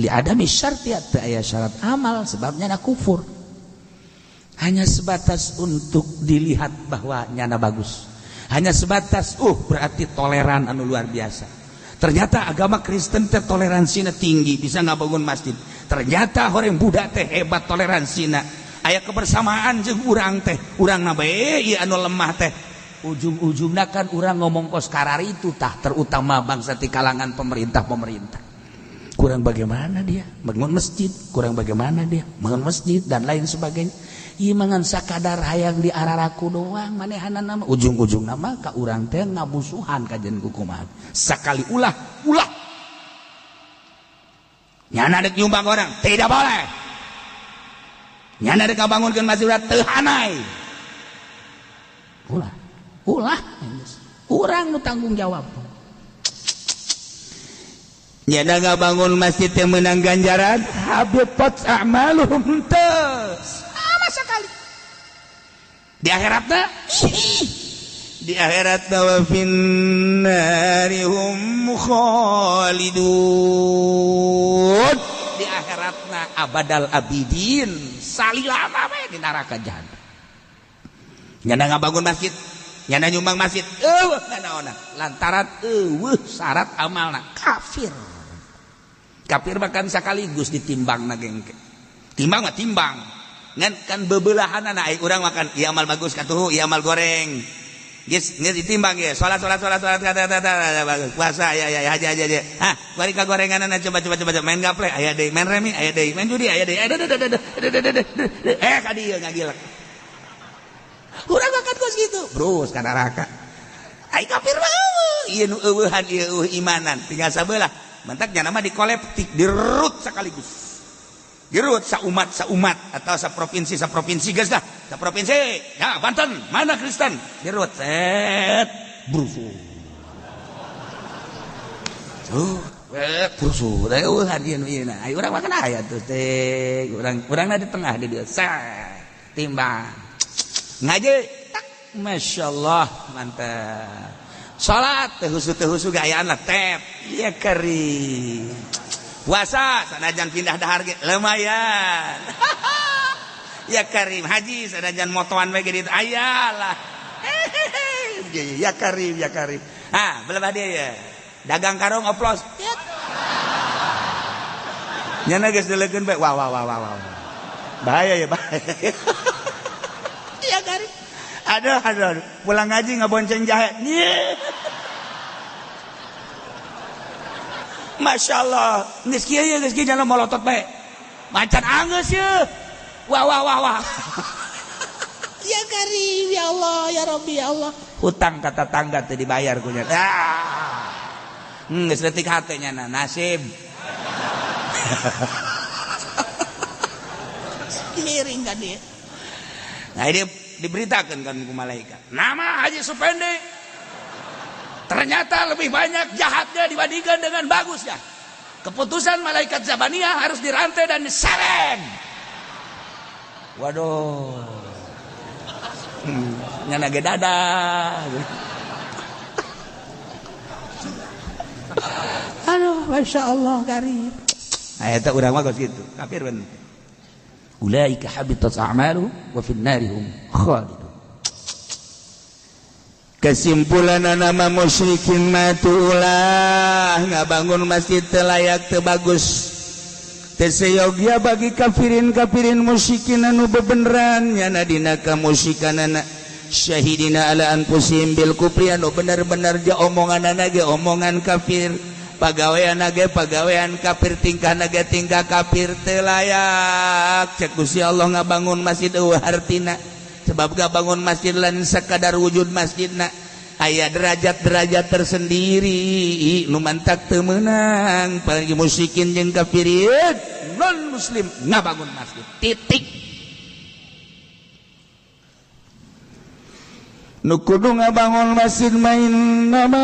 B: li adami syartiyat teu aya syarat amal sebabnya na kufur hanya sebatas untuk dilihat bahwa nyana bagus hanya sebatas berarti toleran anu luar biasa. Ternyata agama Kristen teh toleransinya tinggi bisa ngabangun masjid. Ternyata orang Buddha teh hebat toleransinya. Aya kebersamaan jeung urang teh. Urangna bae ieu anu lemah teh. Ujung-ujungna kan urang ngomong kos karari itu tah terutama bangsa di kalangan pemerintah. Kurang bagaimana dia? Bangun masjid. Kurang bagaimana dia? Bangun masjid dan lain sebagainya. Ieu mangan sakadar hayang diararaku doang manehana nama ujung-ujung nama ka urang teh ngabusuhan kajen kukumaha sakali ulah nyana dek nyumbang orang tidak boleh nyana dek ngabangunkeun masjid teu hanai ulah urang nu tanggung jawab nyana ngabangun masjid teh meunang ganjaran habitat a'maluhum tas sekali di akhiratna wa finnari hum khalidun di akhiratna abadal abidin salilama we di neraka jahanam nyana ngabangun masjid nyana nyumbang masjid naona lantaran syarat amalna kafir bahkan sekaligus ditimbangna gengke timbang mah timbang kan bebelahan anak urang makan ieu amal bagus katuh ieu amal goreng geus ditimbang ge salat bagus puasa aya haji hah bari ka gorenganana coba main gaple aya deui main remi aya deui main judi aya deui ka dieu ngagilek urang bakat kos gitu brus ka neraka ai kafir mah ieu nu eueuhan ieu imanan tinggal sabelah mentak nya nama dikolektif dirut sekaligus dirut saumat atau saprovinsi geus dah saprovinsi ya Banten mana Kristen dirut set brusu brusu da eueuhan ieu na ai urang mah kana aya tuh teh urangna di tengah di dieu set timbang ngaji tak masyaallah mantap salat teh husu gayana tep ieu kari puasa sanajan pindah dahar ge lumayan ya Karim haji sanajan motoan we ge ditu ayalah ya Karim ha belum ada ya dagang karung oplos nyana geus deulekeun bae wah bahaya ya bahaya ya Karim aduh pulang ngaji ngabonceng jahe Masya Allah geus kieu jalan molotot bae macan angeus ye wah ya Karim ya Allah ya Rabbi ya Allah hutang kata tangga teu dibayar ku nya geus leutik hate nya nasib miring kan dia nah dia diberitakan kan ku malaikat nama Haji Supende ternyata lebih banyak jahatnya dibandingkan dengan bagusnya. Keputusan malaikat Zabaniyah harus dirantai dan disereng. Waduh. Nyana ge dadah. Aduh, Masya Allah Karim. Ayatnya urang mah gitu. Kafir bener. Ulaika habitat a'malu wa fin narihum khalidun. Kesimpulan nama musyrikin matulah ngabangun masjid telayak tebagus teseyogia bagi kafirin musyrikin anu bebeneran nyana dina kamusyikanana syahidina ala anfusihim bil kufri anu bener-bener ja omonganana ge omongan kafir pagawean ge pagawean kafir tingkahna ge tingkah kafir telayak cek Gusti Allah ngabangun masjid artina sebab gak bangun masjid lan sekadar wujud masjidna aya derajat-derajat tersendiri nu mantak teu meunang apalagi musyrikin jeung kafirin non muslim ngabangun masjid titik nu kudu ngabangun masjid main nama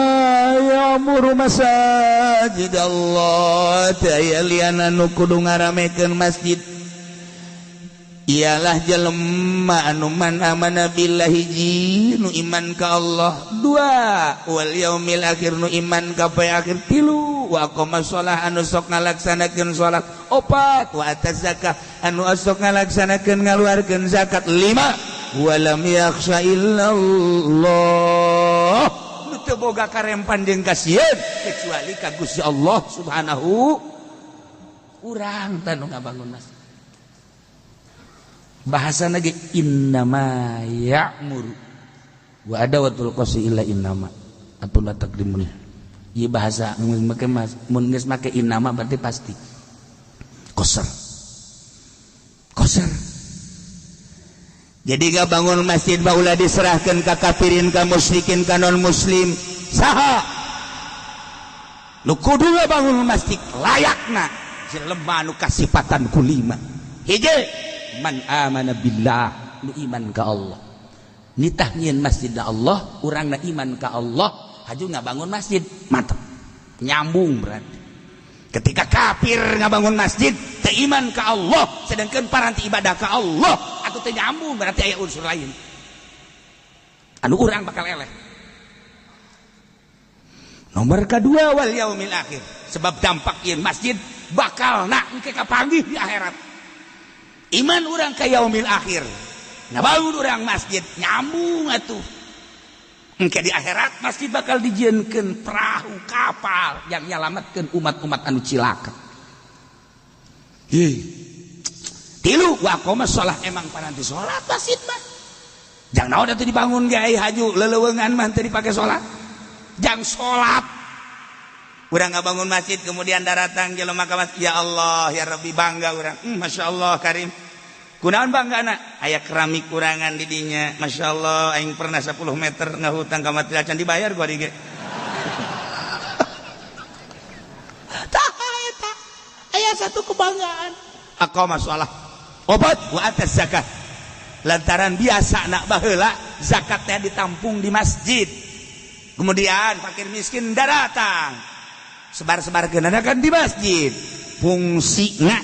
B: ya'muru masajid Allah taya liana nu kudu ngaramekeun masjid ialah jelema anu man amana billahi nu iman ka Allah dua wal yaumil akhir nu iman ka poe akhir tilu wa aqama shalah anu sok ngalaksanakeun salat opat wa ataz zakah anu sok ngalaksanakeun ngaluarkeun zakat lima wa lam yakhsha illallah nu teu boga karempan jeung kasieun kecuali ka Gusti Allah subhanahu urang tanu ngabangun masjid bahasa lagi innama ya'muru wa adawatul qasi illa innama atau la taqdimun ieu bahasa mun geus make innama berarti pasti qasar jadi gak bangun masjid baula diserahkeun ka kafirin ka musyrikin ka non muslim saha nu kudu bangun masjid layakna jelema nu kasifatan kulima hiji man amana billah nu iman ka Allah nitah nyieun masjidna Allah urangna iman ka Allah haju ngabangun masjid mantap nyambung berarti ketika kafir ngabangun masjid teu iman ka Allah sedangkan paranti ibadah ka Allah atuh teu nyambung berarti aya unsur lain anu urang bakal eleh nomor kedua wal yaumil akhir sebab dampak ieu masjid bakal engke kapanggih di akhirat iman orang ke yaumil akhir ngabangun orang masjid nyambung atuh engke di akhirat masjid bakal dijieunkeun perahu kapal yang nyalametkeun umat-umat anu cilaka tilu wa qoma shalah emang paranti salat masjid mah jang naon atuh dibangun ge haju leuleungan mah teu dipake salat jang salat urang ngabangun masjid kemudian datang jelema ka masjid ya Allah ya Rabbi bangga urang masyaallah karim kunaon banggana aya keramik kurangan di dinya masyaallah aing pernah 10 meter ngahutang ka mati acan dibayar gua di ge tah eta aya satu kebanggaan aqamah shalah obat wa atas zakat lantaran biasa nak baheula zakat teh ditampung di masjid kemudian fakir miskin datang sebar-sebarkeun kan di masjid fungsina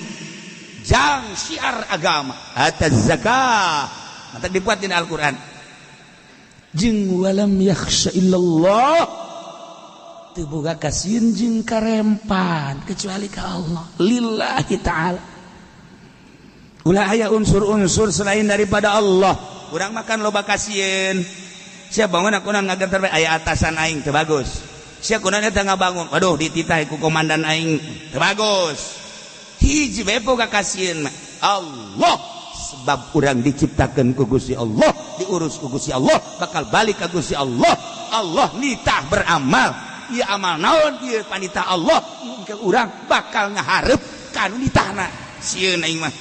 B: jang syiar agama atas zakat mata dibuat di Al-Qur'an jeung walam yakhsha illallah teu boga kasieun jeung karempan kecuali ka Allah lillahi ta'ala. Ulah aya unsur-unsur selain daripada Allah. Urang makan loba kasieun. Sia bangun aku nan ngagantar aya atasan aing teu bagus. Sia kunaon eta ngabangun. Waduh dititah ku komandan aing teu bagus. Hiji bae boga kasieun mah Allah. Sebab urang diciptakeun ku Gusti Allah, diurus ku Gusti Allah, bakal balik ka Gusti Allah. Allah nitah beramal. Ieu amal naon ieu panitah Allah. Mungkin urang bakal ngaharep kanu nitahna. Sieun aing mah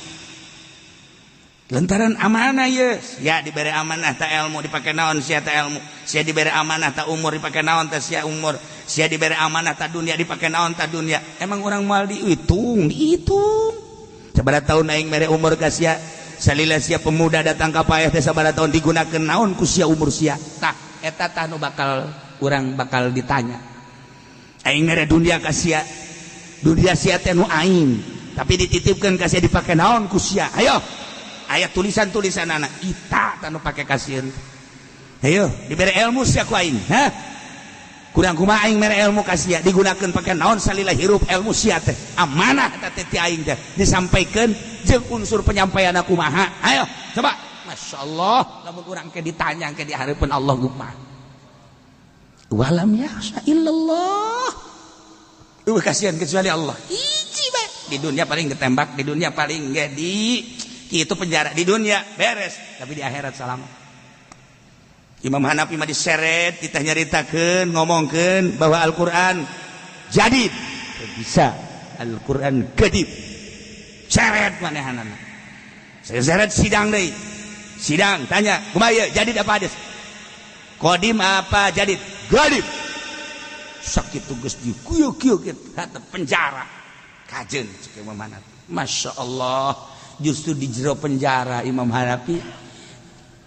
B: lantaran amanah ya diberi amanah ta ilmu dipake naon sia ta ilmu sia diberi amanah ta umur dipake naon ta sia umur sia diberi amanah ta dunia dipake naon ta dunia emang urang moal dihitung sabaraha taun aing mere umur ka sia salila sia pemuda datang ka payah teh sabaraha taun digunakeun naon ku sia umur sia tah eta tah nu bakal urang bakal ditanya aing mere dunia ka sia dunia sia teh nu aing tapi dititipkeun ka sia dipake naon ku sia ayo ayat tulisan-tulisan anak kita tanu pakai kasieun ayo diberi ilmu sia ku aing kurang kumaha aing mere ilmu ka sia digunakeun pakai naon salila hirup ilmu sia teh amanah eta teh ti aing teh disampaikeun jeung unsur penyampaian kumaha ayo coba masyaallah lamun urang ke ditanya ke di hareupeun Allah kumaha walam yakhsha illallah kasieun kecuali Allah hiji bae di dunia paling ditembak di dunia paling ge di itu penjara di dunia beres tapi di akhirat salam. Imam Hanafi mah diseret kita nyaritakeun ngomongkeun bahwa Al-Qur'an jadid bisa Al-Qur'an gadib seret manehanana saya seret sidang deui sidang tanya kumaha ieu jadid apa hadis qadim apa jadid gadib sakit tugas di kieu-kieu kitu penjara kajeun cek Imam Hanafi masyaallah justru di jero penjara Imam Hanafi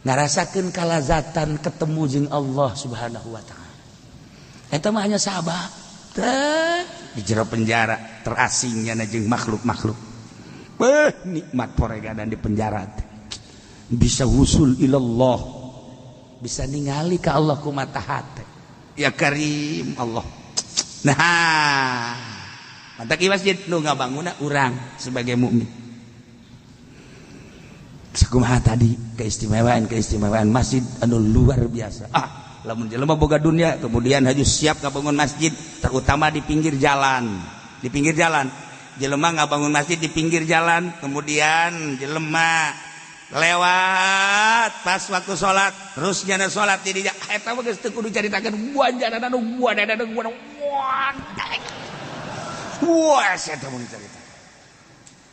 B: ngarasakeun kalazatan ketemu jeung Allah Subhanahu wa taala. Eta mah hanya sabab teh di jero penjara terasingnya jeung makhluk-makhluk. Nikmat poregadan di penjara teh. Bisa wusul ilallah. Bisa ningali ka Allah ku mata hate. Ya Karim Allah. Nah, mata ki masjid nu ngabangunna urang sebagai mukmin. Sakumaha tadi keistimewaan masjid anu luar biasa. Lamun jelema boga dunia kemudian haju siap ngabangun masjid terutama di pinggir jalan. Di pinggir jalan. Jelema ngabangun masjid di pinggir jalan kemudian jelema lewat pas waktu salat terus nyana salat di dinya eta mah geus teu kudu caritakeun buanjana nu buanana nu wah eta mun carita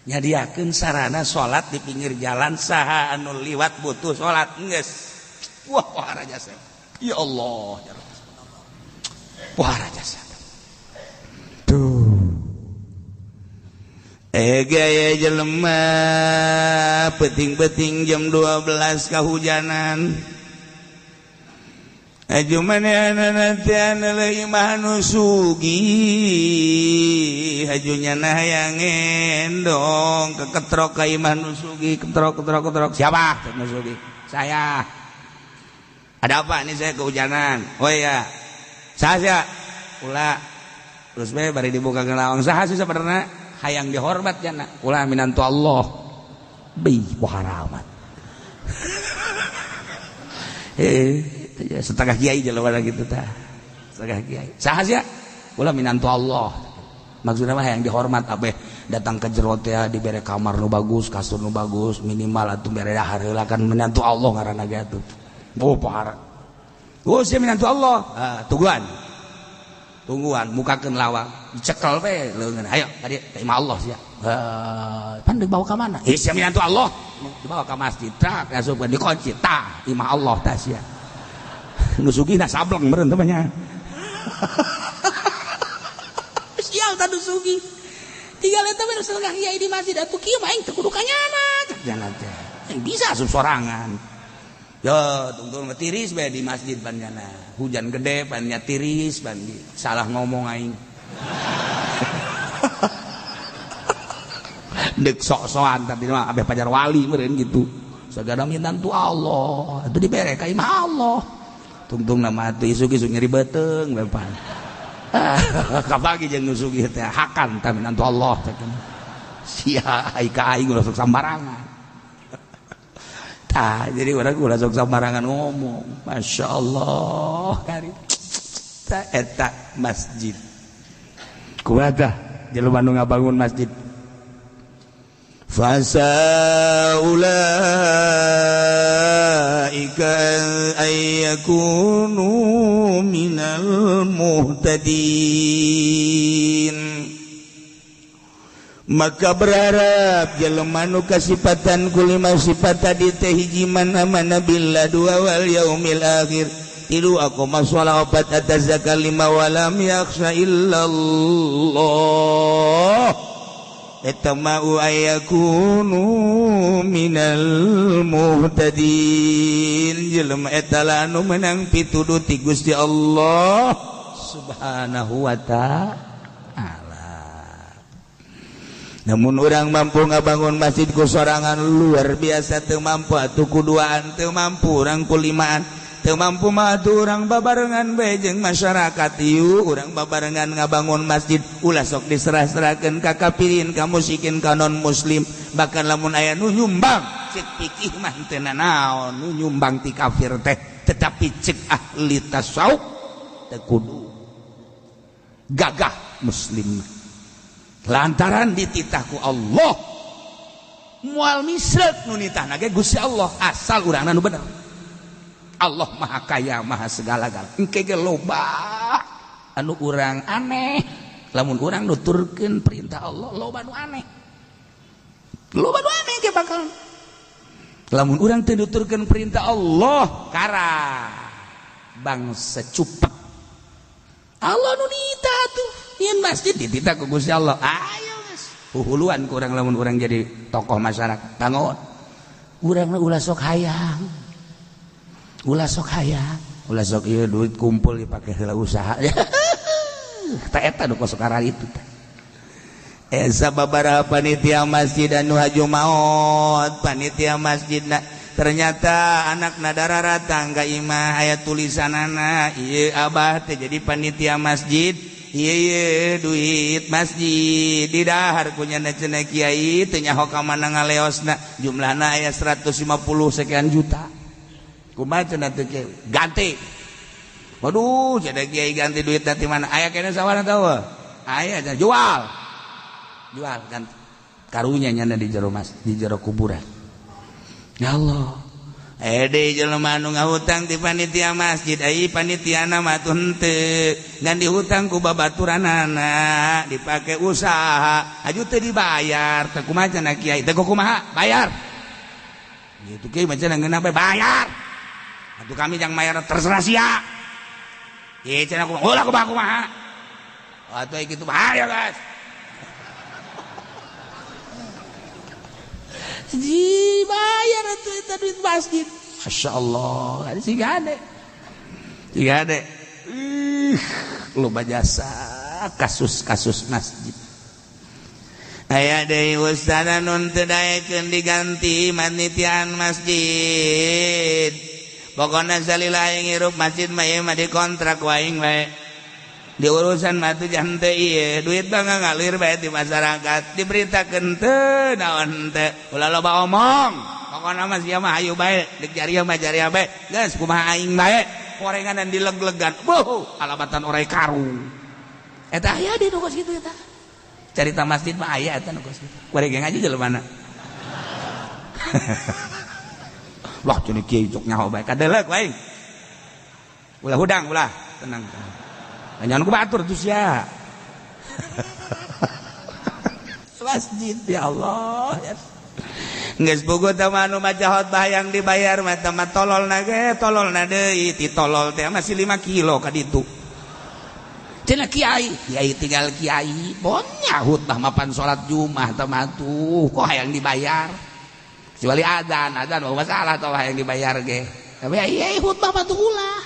B: nyadiakeun sarana salat di pinggir jalan saha anu liwat butuh salat geus wah raja saya ya Allah ya Rabbi wah raja saya tuh gaya jelema peting-peting jam 12 kahujanan aju manehna teh anu leuwih mah nu sugih hajunya nah hayang endong keketrok ka imah nu sugih ketrok siapa nu sugih saya ada apa ini saya kehujanan oh iya saha ulah terus bae bari dibuka ke lawang saha sih sabenerna hayang dihormat jana ulah minantu Allah bih waharamat setengah kiai jelema gitu tah setengah kiai saha sia ulah minantu Allah maksudna mah hayang dihormat abeh datang ke jero teh dibere kamar nu bagus kasur nu bagus minimal atuh bere dahar heula kan minantu Allah ngaranna ge atuh
A: Oh parah. Oh sia minantu Allah. Tungguan mukakeun lawak dicekel we leungeun. Hayo tadi ka imah Allah sia. Pan dibawa ka mana? Sia minantu Allah. Dibawa ka masjid tak ngasupkeun dikunci tah imah Allah tah sia. Nu sugihna sableng meureun teh nya. Sial tah nu sugih. Tinggal eta we setengah kiai di masjid atuh kieu mah aing teu kudu kanyana. Jangan teh. Bisa asup sorangan. Ya, tunggu tiris bae di masjid banjana. Hujan gede bannya tiris ban salah ngomong aing. Dek sok-sokan tadi mah abeh pajar wali meureun gitu. Sagada minantu Allah, itu dibere ka imah Allah. Tungtung nama atuh isuk-isuk nyeri beuteung bae pan. Kabagi jeung nu sugih teh hakan tah minantu Allah teh. Sia ai ka aing ulah sok sambarangan. Jadi orang ulah sok sambarangan ngomong. Masya Allah kari eta masjid kuatah jelema nu ngabangun masjid fasaulaika ayyakunu minal muhtadin. Maka berharap jelema nu kasipatan kulima sifat tadi teh hiji mana billah dua wal yaumil akhir tilu aku masalah obat atas zakalima walam yakhsha illallah eta ma'u ayakunu minal muhtadin jelema eta anu menang pituduh ti Gusti Allah subhanahu wa ta'ala. Namun orang mampu ngabangun masjid ku sorangan luar biasa teu mampu atuh kuduaan teu mampu urang kulimaan teu mampu mah atuh urang babarengan bae jeung masyarakat ieu urang babarengan ngabangun masjid ulah sok diserah-serahkeun ka kafirin ka musyrikin ka non muslim bahkan lamun aya nu nyumbang cek fikih mah teu naon nu nyumbang ti kafir teh tetapi cek ahli tasawuf teu kudu gagah muslim lantaran dititahku Allah mual misrek nu nitahna ge Gusti Allah asal urangna nu bener. Allah maha kaya maha segala-gala engke ge loba anu urang aneh lamun urang nuturkeun perintah Allah loba nu aneh ge bakal lamun urang teu nuturkeun perintah Allah kara bangsa cupet Allah nu nitah tuh yen masjid dititah ku Gusti Allah. Ayo geus. Huhuluan ku urang lamun urang jadi tokoh masyarakat. Tangon. Urang ulah sok hayang. Ulah sok hayang. Ulah sok ieu duit kumpul dipake heula usaha. Tah eta nu kosok arah itu teh. Sababaraha panitia masjid anu haju maot panitia masjidna ternyata anakna dararatan ka imah aya tulisanana ieu abah teh jadi panitia masjid. Iya duit masjid di dahar kunyana cenah kiai teu nyaho ka mana ngaleosna jumlahna aya 150 sekian juta kumaha cenah teu kiai ganti waduh cenah kiai ganti duit dari mana aya kene sawana tahu aya jual ganti karunya nyana di jero di jero kuburan ya Allah Ede jelema anu ngahutang ti panitia masjid ai panitiana mah henteu ngan dihutang ku babaturanana dipake usaha aju teu dibayar teu kumaha cenah kiai teu kumaha bayar gitu kiai mah cenah ngeunah bayar atuh kami jang mayar terserah sia ieu cenah kumaha ulah kumaha atuh kitu bahaya guys dibayar atuh eta duit masjid. Masya Allah, ada si gade. Loba jasa kasus-kasus masjid. Aya deui ustadna nun teu daekeun diganti manitian masjid. Pokona salila aing hirup masjid mah ieu mah dikontrak ku aing bae. Di urusan mah teu jan teu ieu duit mah ngalir bae di masyarakat diberitakeun teu naon teu ulah loba omong pokona mah sia mah hayu bae deuk jariah mah jariah bae geus kumaha aing bae gorenganan dileg-legan alabatan orai karung eta aya di nu kos kitu eta carita masjid mah aya eta nu kos kitu goreng ngaji jeleumana Wah cenah kieu cok nyaho bae kadeleuk wae. Ulah hudang ulah tenang. Nyanyian ku batur tuh sia. Masjid ya Allah ya. Geus bogo teh anu maca khotbah yang dibayar mah teh tololna ge tololna deui ti tolol teh masih 5 kilo ka ditu. Cenah kiai tinggal kiai bonya khutbah mapan salat Jumat teh mah tuh kok hayang dibayar. Kecuali adzan mah masalah tah hayang dibayar ge. Tapi ai khutbah mah tuh ulah.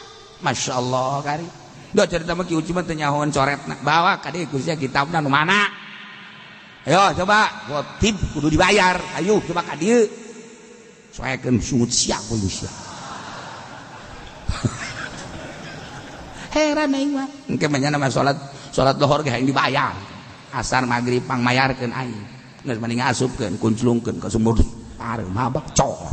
A: Masyaallah kari. Do cerita mah Ki Uci mah teu nyahoan coretna. Bawa ka dieu kusnya kitabna nu mana? Ayo coba khotib kudu dibayar. Ayo coba ka dieu. Soekeun sungut sia kudu sia. Heran aing mah. Engke mah nya salat lohor ge hayang dibayar. Asar magrib pangmayarkeun aing. Geus mending ngasupkeun kunclungkeun ka sumur pareu mabak cor.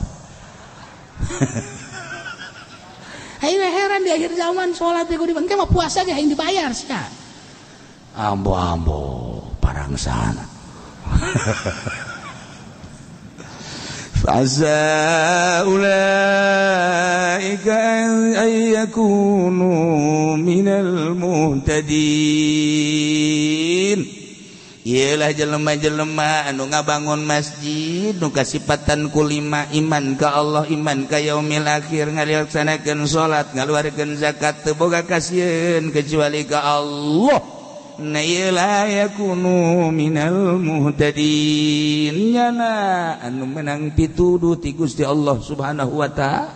A: Aing heran di akhir zaman salat kudu dibayar. Engke mah puasa ge hayang dibayar sia. Ambo parang sana. Fasa ulaika ayyakunu minal muhtadin. Ialah jelema-jelema anu ngabangun masjid nu kasipatan ku 5 iman ka Allah iman ka yaumil akhir ngalaksanakeun salat ngaluarkeun zakat teu boga kasieun kecuali ka Allah. Na la yakunu minal muhtadin nyana anu menang pituduh ti Gusti Allah Subhanahu wa taala.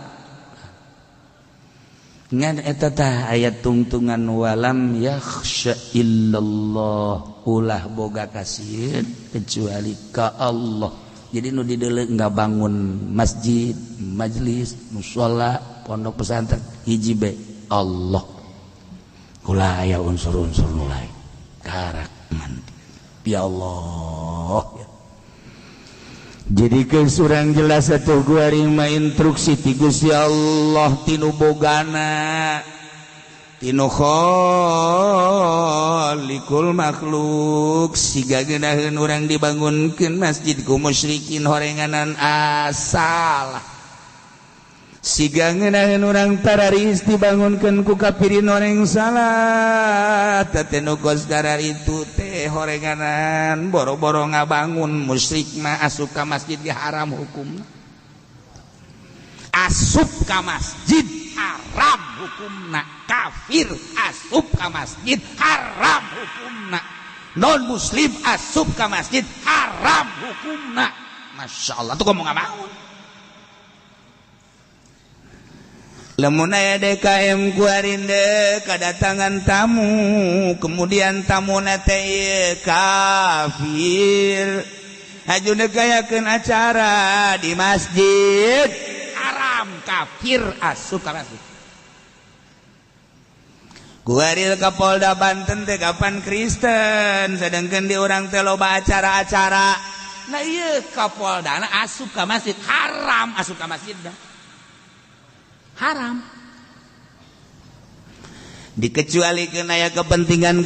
A: Ngan eta tah ayat tungtungan walam yakhsha illallah ulah boga kasieun kecuali ka Allah. Jadi nu dideuleu ngabangun masjid, majlis, mushola, pondok pesantren hiji be Allah. Kula aya unsur-unsur nu lain. Karak mandi ya Allah ya. Jadi kesurang jelas atuh guarima instruksi ti Gusti Allah tinu bogana tinu khaliqul makhluk siga geunaheun urang dibangunkeun masjid ku musyrikin horenganan asal siga ngeunaheun urang tararis dibangunkeun ku kafirin horeng salat teh nu kos darar itu teh horenganan boro-boro ngabangun musyrik mah asup ka masjid ge haram hukumna asup ka masjid haram hukumna kafir asup ka masjid haram hukumna non muslim asup ka masjid haram hukumna masyaallah tuh ngomong ngabangun. Lamun aya DKM kuarinde kadatangan tamu kemudian tamuna teh kafir haju negayakeun acara di masjid haram kafir asup ka masjid. Kuaril Kapolda Banten teh kapan Kristen sedangkeun di urang teh loba acara-acara. Nah ieu Kapoldana asup ka masjid haram asup ka masjid dah. Haram dikecualikeun aya kepentingan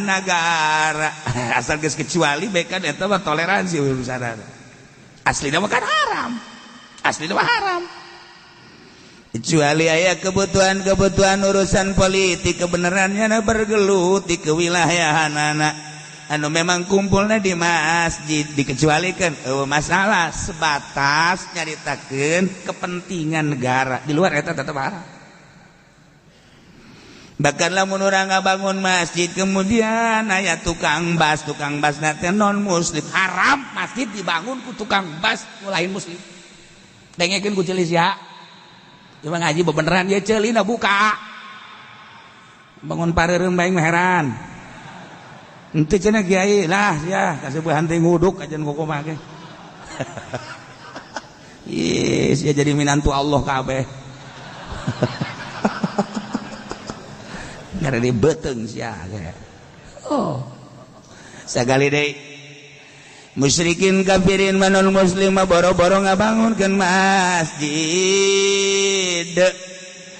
A: negara asal geus kecuali bae kan eta mah toleransi urusanna aslina mah kan haram aslina mah haram kecuali aya kebutuhan urusan politik kebenarannya na bergelut di kewilayahanana anu memang kumpulna di masjid dikecualikeun masalah sebatas nyaritakeun kepentingan negara di luar eta tetep haram. Bahkan lamun urang ngabangun masjid kemudian aya tukang bas teh non muslim haram masjid dibangun ku tukang bas ku lain muslim dengekeun ku ceuli sia cuma ngaji bebeneran ye ceulina buka bangun pareureum bae heran. Ente cenah kiai lah ya kaseueuhan teh nguduk ajan kokomah ge. Yes, ya jadi minantu Allah kabeh. Ngare di beuteung sia ge. Oh. Sagali deui musyrikin kafirin manul muslim boro-boro ngabangunkeun masjid.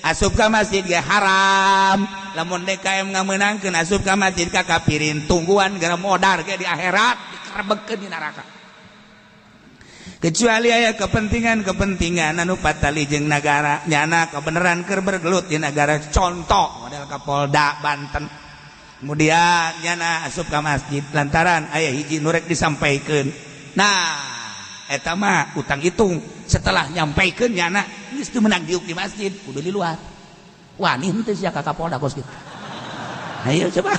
A: Asup ka masjid ge haram. Lamun DKM ngameunangkeun asup ka masjid ka kafirin tungguan gara modar ge di akhirat dikarebekeun di neraka.
B: kecuali aya kepentingan anu patali jeung nagara nyana kebenaran keur bergelut di negara contoh model Kapolda Banten kemudian nyana asup ka masjid lantaran aya hiji nu rek disampaikeun nah eta mah utang hitung setelah nyampaikeun nyana geus teu meunang diuk di masjid kudu di luar wani henteu sia ka Kapolda kos kitu ayo coba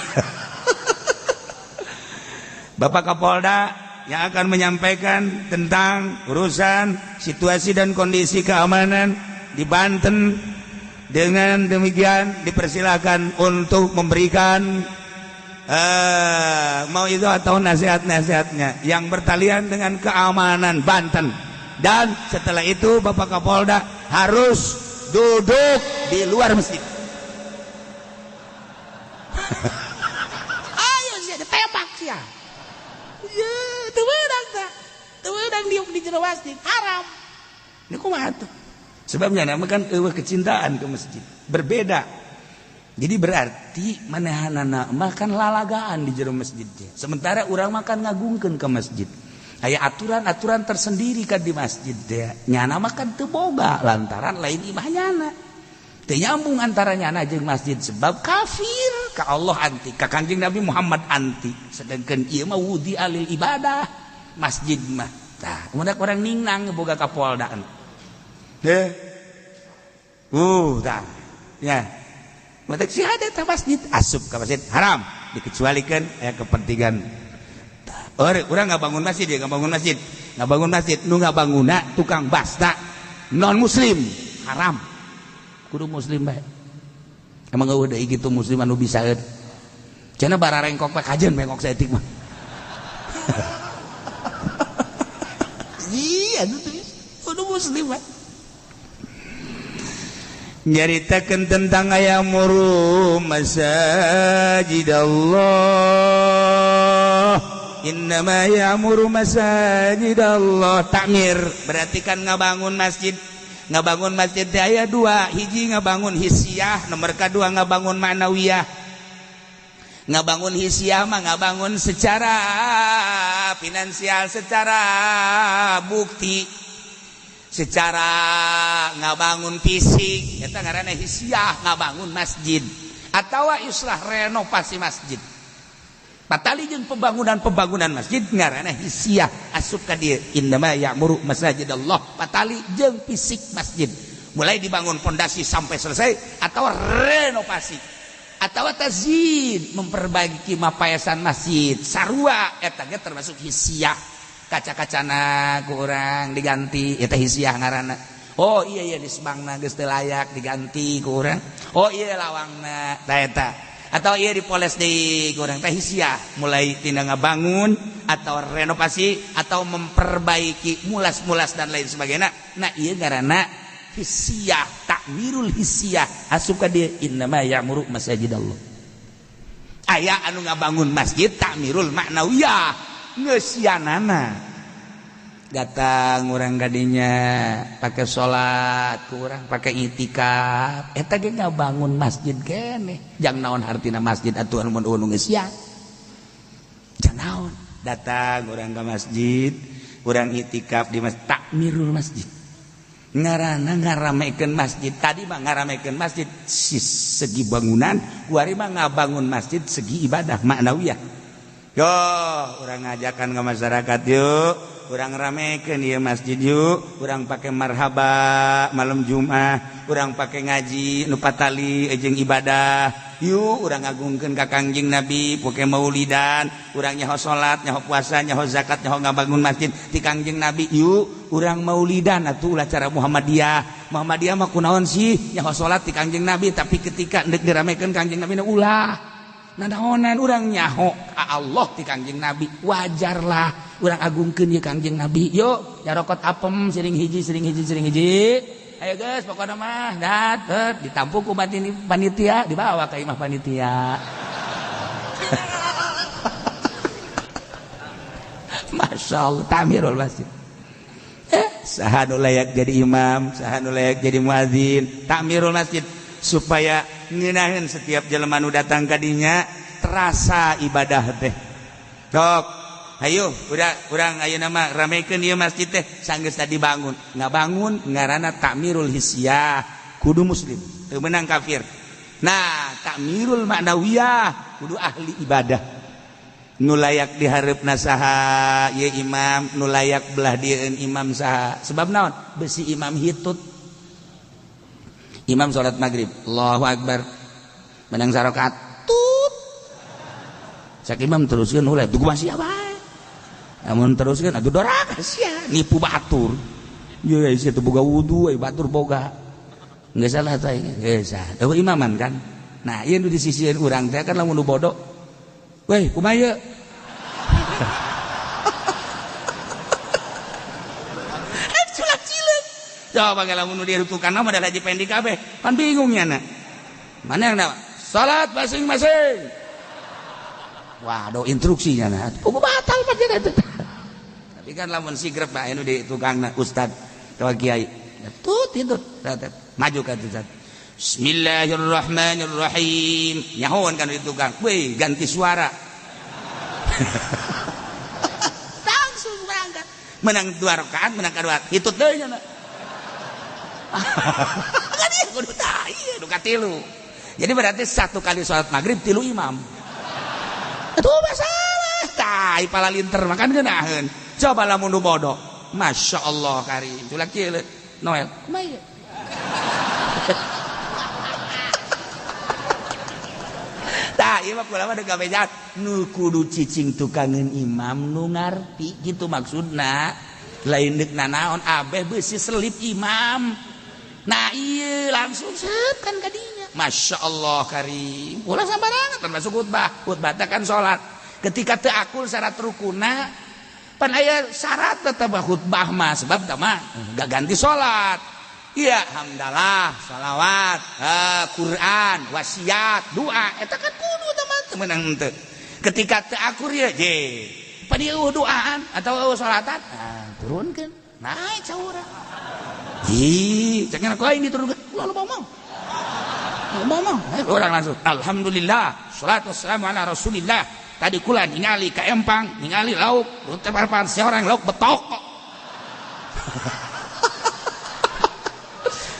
B: Bapak Kapolda yang akan menyampaikan tentang urusan situasi dan kondisi keamanan di Banten. Dengan demikian dipersilakan untuk memberikan mau itu atau nasihat-nasihatnya yang bertalian dengan keamanan Banten. Dan setelah itu Bapak Kapolda harus duduk di luar masjid. Ayo sih ditembak sih ya. Temenang diuk di jero masjid haram. Ini kumaha tuh? Sebabnya nama kan kecintaan ke masjid berbeda. Jadi berarti manehanana makan lalagaan di jero masjid. Sementara orang makan ngagungkeun ke masjid. Aya aturan-aturan tersendiri kan di masjid teh. Nyana makan teu boga lantaran lain imah nyana. Teu nyambung antara nyana jeung masjid sebab kafir ka Allah anti, ka Kangjeng Nabi Muhammad anti. Sedangkan ieu mah wudi alil ibadah. Masjid mah tah udah orang ningnang boga Kapolda tah ya matak syahadat ta masjid asup ka masjid haram dikecualikan aya kepentingan urang ngabangun masjid ya ngabangun masjid nu ngabanguna tukang basta non muslim haram kudu muslim bae emang eueuh deui kitu muslim anu bisaeun cenah bararengkok we kajen bengkok saeutik mah iya itu muslim kan nyaritakeun tentang ayamuru masajid Allah innama ya'muru masajid Allah takmir berarti kan ngabangun masjid teh aya dua hiji ngabangun hisiah nomor kedua ngabangun ma'nawiyah ngabangun hisiah mah ngabangun secara finansial secara bukti secara ngabangun fisik eta ngaranna hisiah ngabangun masjid atawa islah renovasi masjid patali jeung pembangunan masjid ngaranna hisiah asup ka dieu innama ya'muru masajidallah patali jeung fisik masjid mulai dibangun pondasi sampai selesai atau renovasi atau tazid memperbaiki mapayasan masjid sarua eta ge termasuk hisiah kaca-kacana ku urang diganti eta hisiah ngaranna oh iya disbangna geus teu layak diganti ku urang oh iya lawangna tah eta atau iya dipoles deui ku urang teh hisiah mulai tina ngabangun atau renovasi atau memperbaiki mulas-mulas dan lain sebagainya nah ieu ngaranna hisiah takmirul hisiah asup ka dieu innama ya'muru masajidallah aya anu ngabangun masjid takmirul ma'nawiyah geus sianana datang urang kadinya pake salat ku urang pake itikaf eta ge ngabangun masjid keneh jang naon hartina masjid atuh mun geus siang jang naon datang urang ka masjid urang itikaf di masjid takmirul masjid ngaranna ngaramekeun masjid tadi mah ngaramekeun masjid segi bangunan kuari mah ngabangun masjid segi ibadah ma'nawiyah yo urang ngajakan ke masyarakat yuk urang ramekeun ieu masjid yuk urang pake marhaba malam Jumat urang pake ngaji nu patali jeung ibadah yuk urang ngagungkeun ka Kangjeng Nabi poke maulidan urang nyaho salat nyaho puasa nyaho zakat nyaho ngabangun masjid ti Kangjeng Nabi yuk urang maulidan atuh ulah cara Muhammadiyah mah kunaon sih nyaho salat ti Kangjeng Nabi tapi ketika deuk diramekeun Kangjeng Nabi ulah nadaonan urang nyaho ka Allah ti Kangjeng Nabi wajarlah urang agungkeun ieu Kangjeng Nabi yuk nyarokot apem sering hiji ayo guys pokoknya mah dat ditampung ku panitia dibawa ke imah panitia Masya Allah tamirul masjid saha nu layak jadi imam saha nu layak jadi muadzin tamirul masjid supaya ngeunaheun setiap jelema nu datang ka dinya terasa ibadah teh sok ayo udah urang ayo nama ramekeun ieu masjid teh sanggeus tadi bangun ngabangun ngaranna takmirul hisyah kudu muslim teu meunang kafir. Nah takmirul ma'nawiyah kudu ahli ibadah nu layak dihareupeuna saha ieu imam nu layak belah dieun imam saha sebab naon besi imam hitut imam salat maghrib Allahu akbar menang sarakaat tut sak imam teruskeun uleh tugu masih bae amun teruskeun atuh doraka sia nipu batur ieu sia teu boga wudu batur boga geus salah teh geus eueuh imaman kan. Nah ieu nu disisieun urang teh kan lamun nu bodoh weh kumaha ieu culak cileuk coba ge lamun nu dirutukan mah da haji pendek kabeh kan bingung nya na mana yang salat masing-masing wah do instruksinya na kudu batal panjenengan teh tapi kan lamun sigrep bae nu di tukangna ustad atawa kiai tut hitut maju ka ustad Bismillahirrahmanirrahim nyahoan kan di tukang weh ganti suara langsung berangkat menang 2 rakaat menang kadua hitut deui nya kan ieu kudu tah ieu nu katilu. Jadi berarti 1 kali sholat maghrib 3 imam. Itu masalah. Tai pala linter makan geunaheun. Coba lamun nu bodoh. Masya Allah karim. Culak kieu Noel. Kumaha tah ieu mah kumaha deuk gawe jahat. Nu kudu cicing tukangeun imam nu ngarti gitu maksudna. Lain deuk nanaon abeh beusi selip imam. Nah iya langsung set kan kadinya. Masya Allah karim. Ulah sambarangan termasuk khutbah. Khutbah teh kan sholat. Ketika teu akul syarat rukuna, pan aya syarat tetep khutbah mah sebab teh mah gak ganti sholat. Iya hamdalah, shalawat, Quran, wasiat, doa. Eta kan kudu teh mah teu meunang henteu. Ketika teu akur ya je. Pan ieu doaan atau sholatan, nah turunkeun. Naik saurang. Ih, caknya aku ini turun lu mau. Orang langsung. Alhamdulillah, sholatu wassalamu ala Rasulillah. Tadi kula ningali ka empang, ningali lauk, teu parpan seorang lauk betok.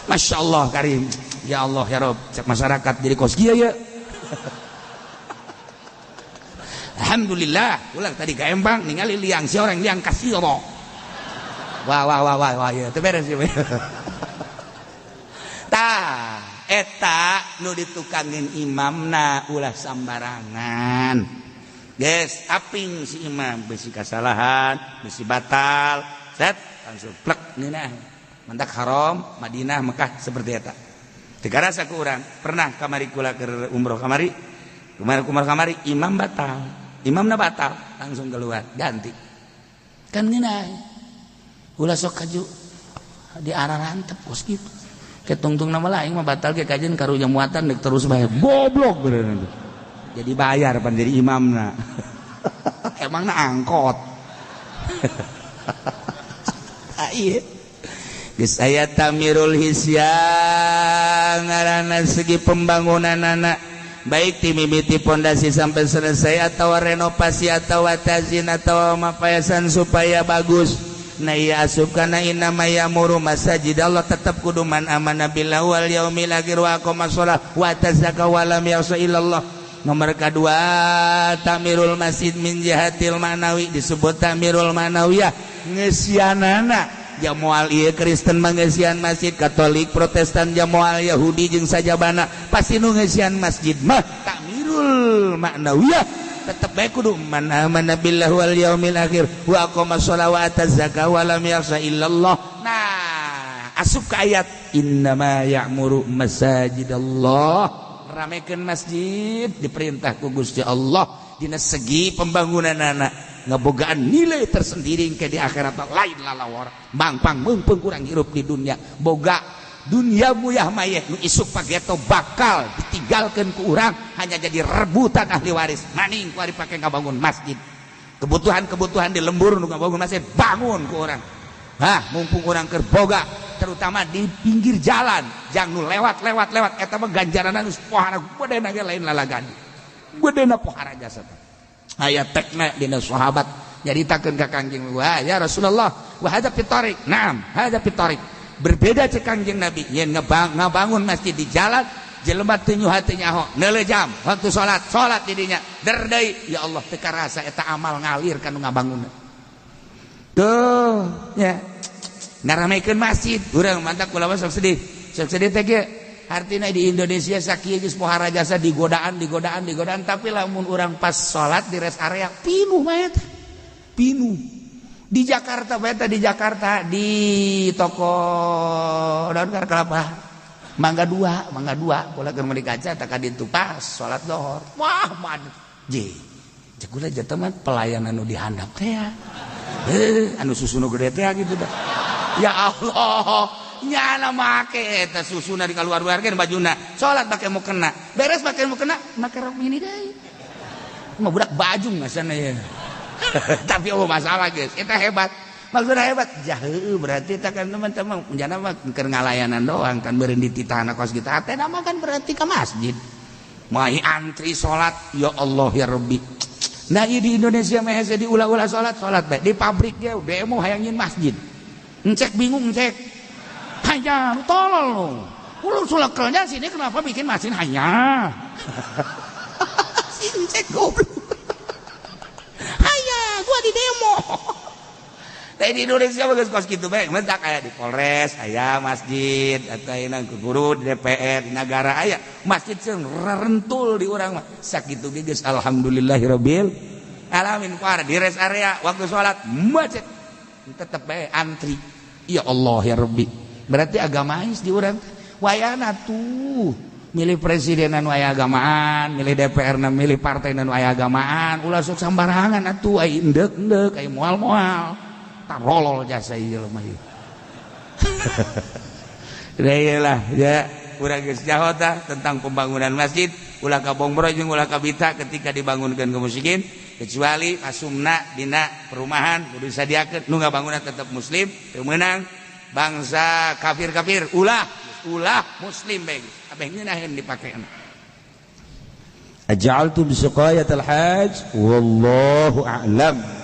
B: Masya Allah karim. Ya Allah ya Rabb, cek masyarakat jadi kos kieu ya. Alhamdulillah, kula tadi ka empang ningali liang seorang liang kasiro. Wah ya teu beres ieu. Tah eta nu ditukangin imamna ulah sambarangan. Geus aping si imam beusi kasalahan, beusi batal, set langsung plek ngeunah. Mantak haram, Madinah, Mekah seperti eta. Teu karasa ku urang, pernah kamari kula keur umroh kamari. Kamari imam batal. Imamna batal, langsung keluar ganti. Kan ngeunah. Ulah sok kaju di arah rantep kos gitu. Ketungtung nama lain mah batal ke kajian karunya muatan dek terus bayar goblok beneran. Jadi bayar pan jadi imamna. Emangna angkot. Iya. Geus aya tamirul hisyah ngaranna segi pembangunan anak baik ti mimiti pondasi sampai selesai atau renovasi atau tazin atau mapayasan supaya bagus. Nah iya asup kana inna mayamuru masajid Allah tetap kudu man amana billahi wal yaumil akhir wa aqama shalah wa tazakka wa lam yasa illallah. Nomor kedua tamirul masjid min jihatil manawi disebut tamirul manawiyah ngesianana jamual ieu Kristen mangesian masjid Katolik Protestan jamual Yahudi jeung sajabana pasti nu ngesian masjid mah tamirul manawiyah tetap baik kudu man amana billahi wal yaumil akhir wa aqama shalah wa atazaka wa lam yakhsha illallah. Nah asup ka ayat innama ya'muru masajidallah ramekeun masjid diperintah ku Gusti Allah dina segi pembangunan anak ngabogaan nilai tersendiri ke di akhirat lain lalawar bangpang meungpeung kurang hirup di dunia boga dunia muyah mayeh nu isuk pageto bakal ditinggalkan ku urang hanya jadi rebutan ahli waris maning ku ari pake ngabangun masjid kebutuhan di lembur nu ngabangun masjid bangun ku urang mumpung urang keur boga terutama di pinggir jalan jang nu lewat eta mah ganjaranna geus pohara gedena ge lain lalagan gedena pohara jasa aya tekna dina sahabat
A: nyaritakeun ka Kangjeng wah ya Rasulullah wa hadza fi thariq naam hadza fi thariq berbeda cek Kangjeng Nabi yen ngabangun masjid di jalan jelema teu nyuha teu nyaho neulejam waktu salat di dinya der deui ya Allah teu karasa eta amal ngalir kanu ngabangun tuh ya ngaramekeun masjid urang mantap kula sok sedih teh ge artina di Indonesia sakieu geus pohara jasa digodaan tapi lamun urang pas salat di rest area pinuh mah eta pinuh di Jakarta di toko daun kelapa mangga dua kula keur meuli kaca tak ka ditu pas salat zuhur wah madep cek kula jatuh mah pelayanan nu dihandap teh ya anu susuna gede teh gitu dah ya Allah nyana make eta susuna di kaluar-luarkeun bajuna salat make mau kena beres make mau kena make rok mini deui mah budak bajung asana ya tapi masalah guys eta hebat maksudna hebat jaheu berarti eta kan teman-teman menjana mah keur ngalayanan doang kan beureun di titahna kos kita teh mah kan berarti ka masjid mai antri salat ya Allah ya Rabbi nah ieu di Indonesia mah hese diulah-ulah salat bae di pabrik ge demo hayang nyin masjid encek bingung encek hanya tolol lu sulekelnya sini kenapa bikin mesin hanya sini cek goblok hanya gua di demo tapi di Indonesia bagus kos gitu baik mentak kayak di Polres aya masjid atau ina guru di DPR di negara aya masjid sing rentul di urang mah sakitu ge geus alhamdulillahirabbil alamin para di rest area waktu salat macet tetep bae antri ya Allah ya Rabbi berarti agamais di urang wayana tuh milih presidenan waya agamaan milih DPR na milih partai nan waya agamaan ulah sok sambarangan atuh ai endek-endek ai moal-moal tarolol jasa ieu mah ieu lah ya urang geus jahota tentang pembangunan masjid ulah kabongbro jeung ulah kabita ketika dibangunkeun kaum muslimin kecuali asumna dina perumahan kudu disadiakeun nu ngabangunna tetep muslim teu meunang bangsa kafir ulah muslim bae abeh ngeunaheun dipakeun
B: aj'altu bi siqayatil hajj wallahu a'lam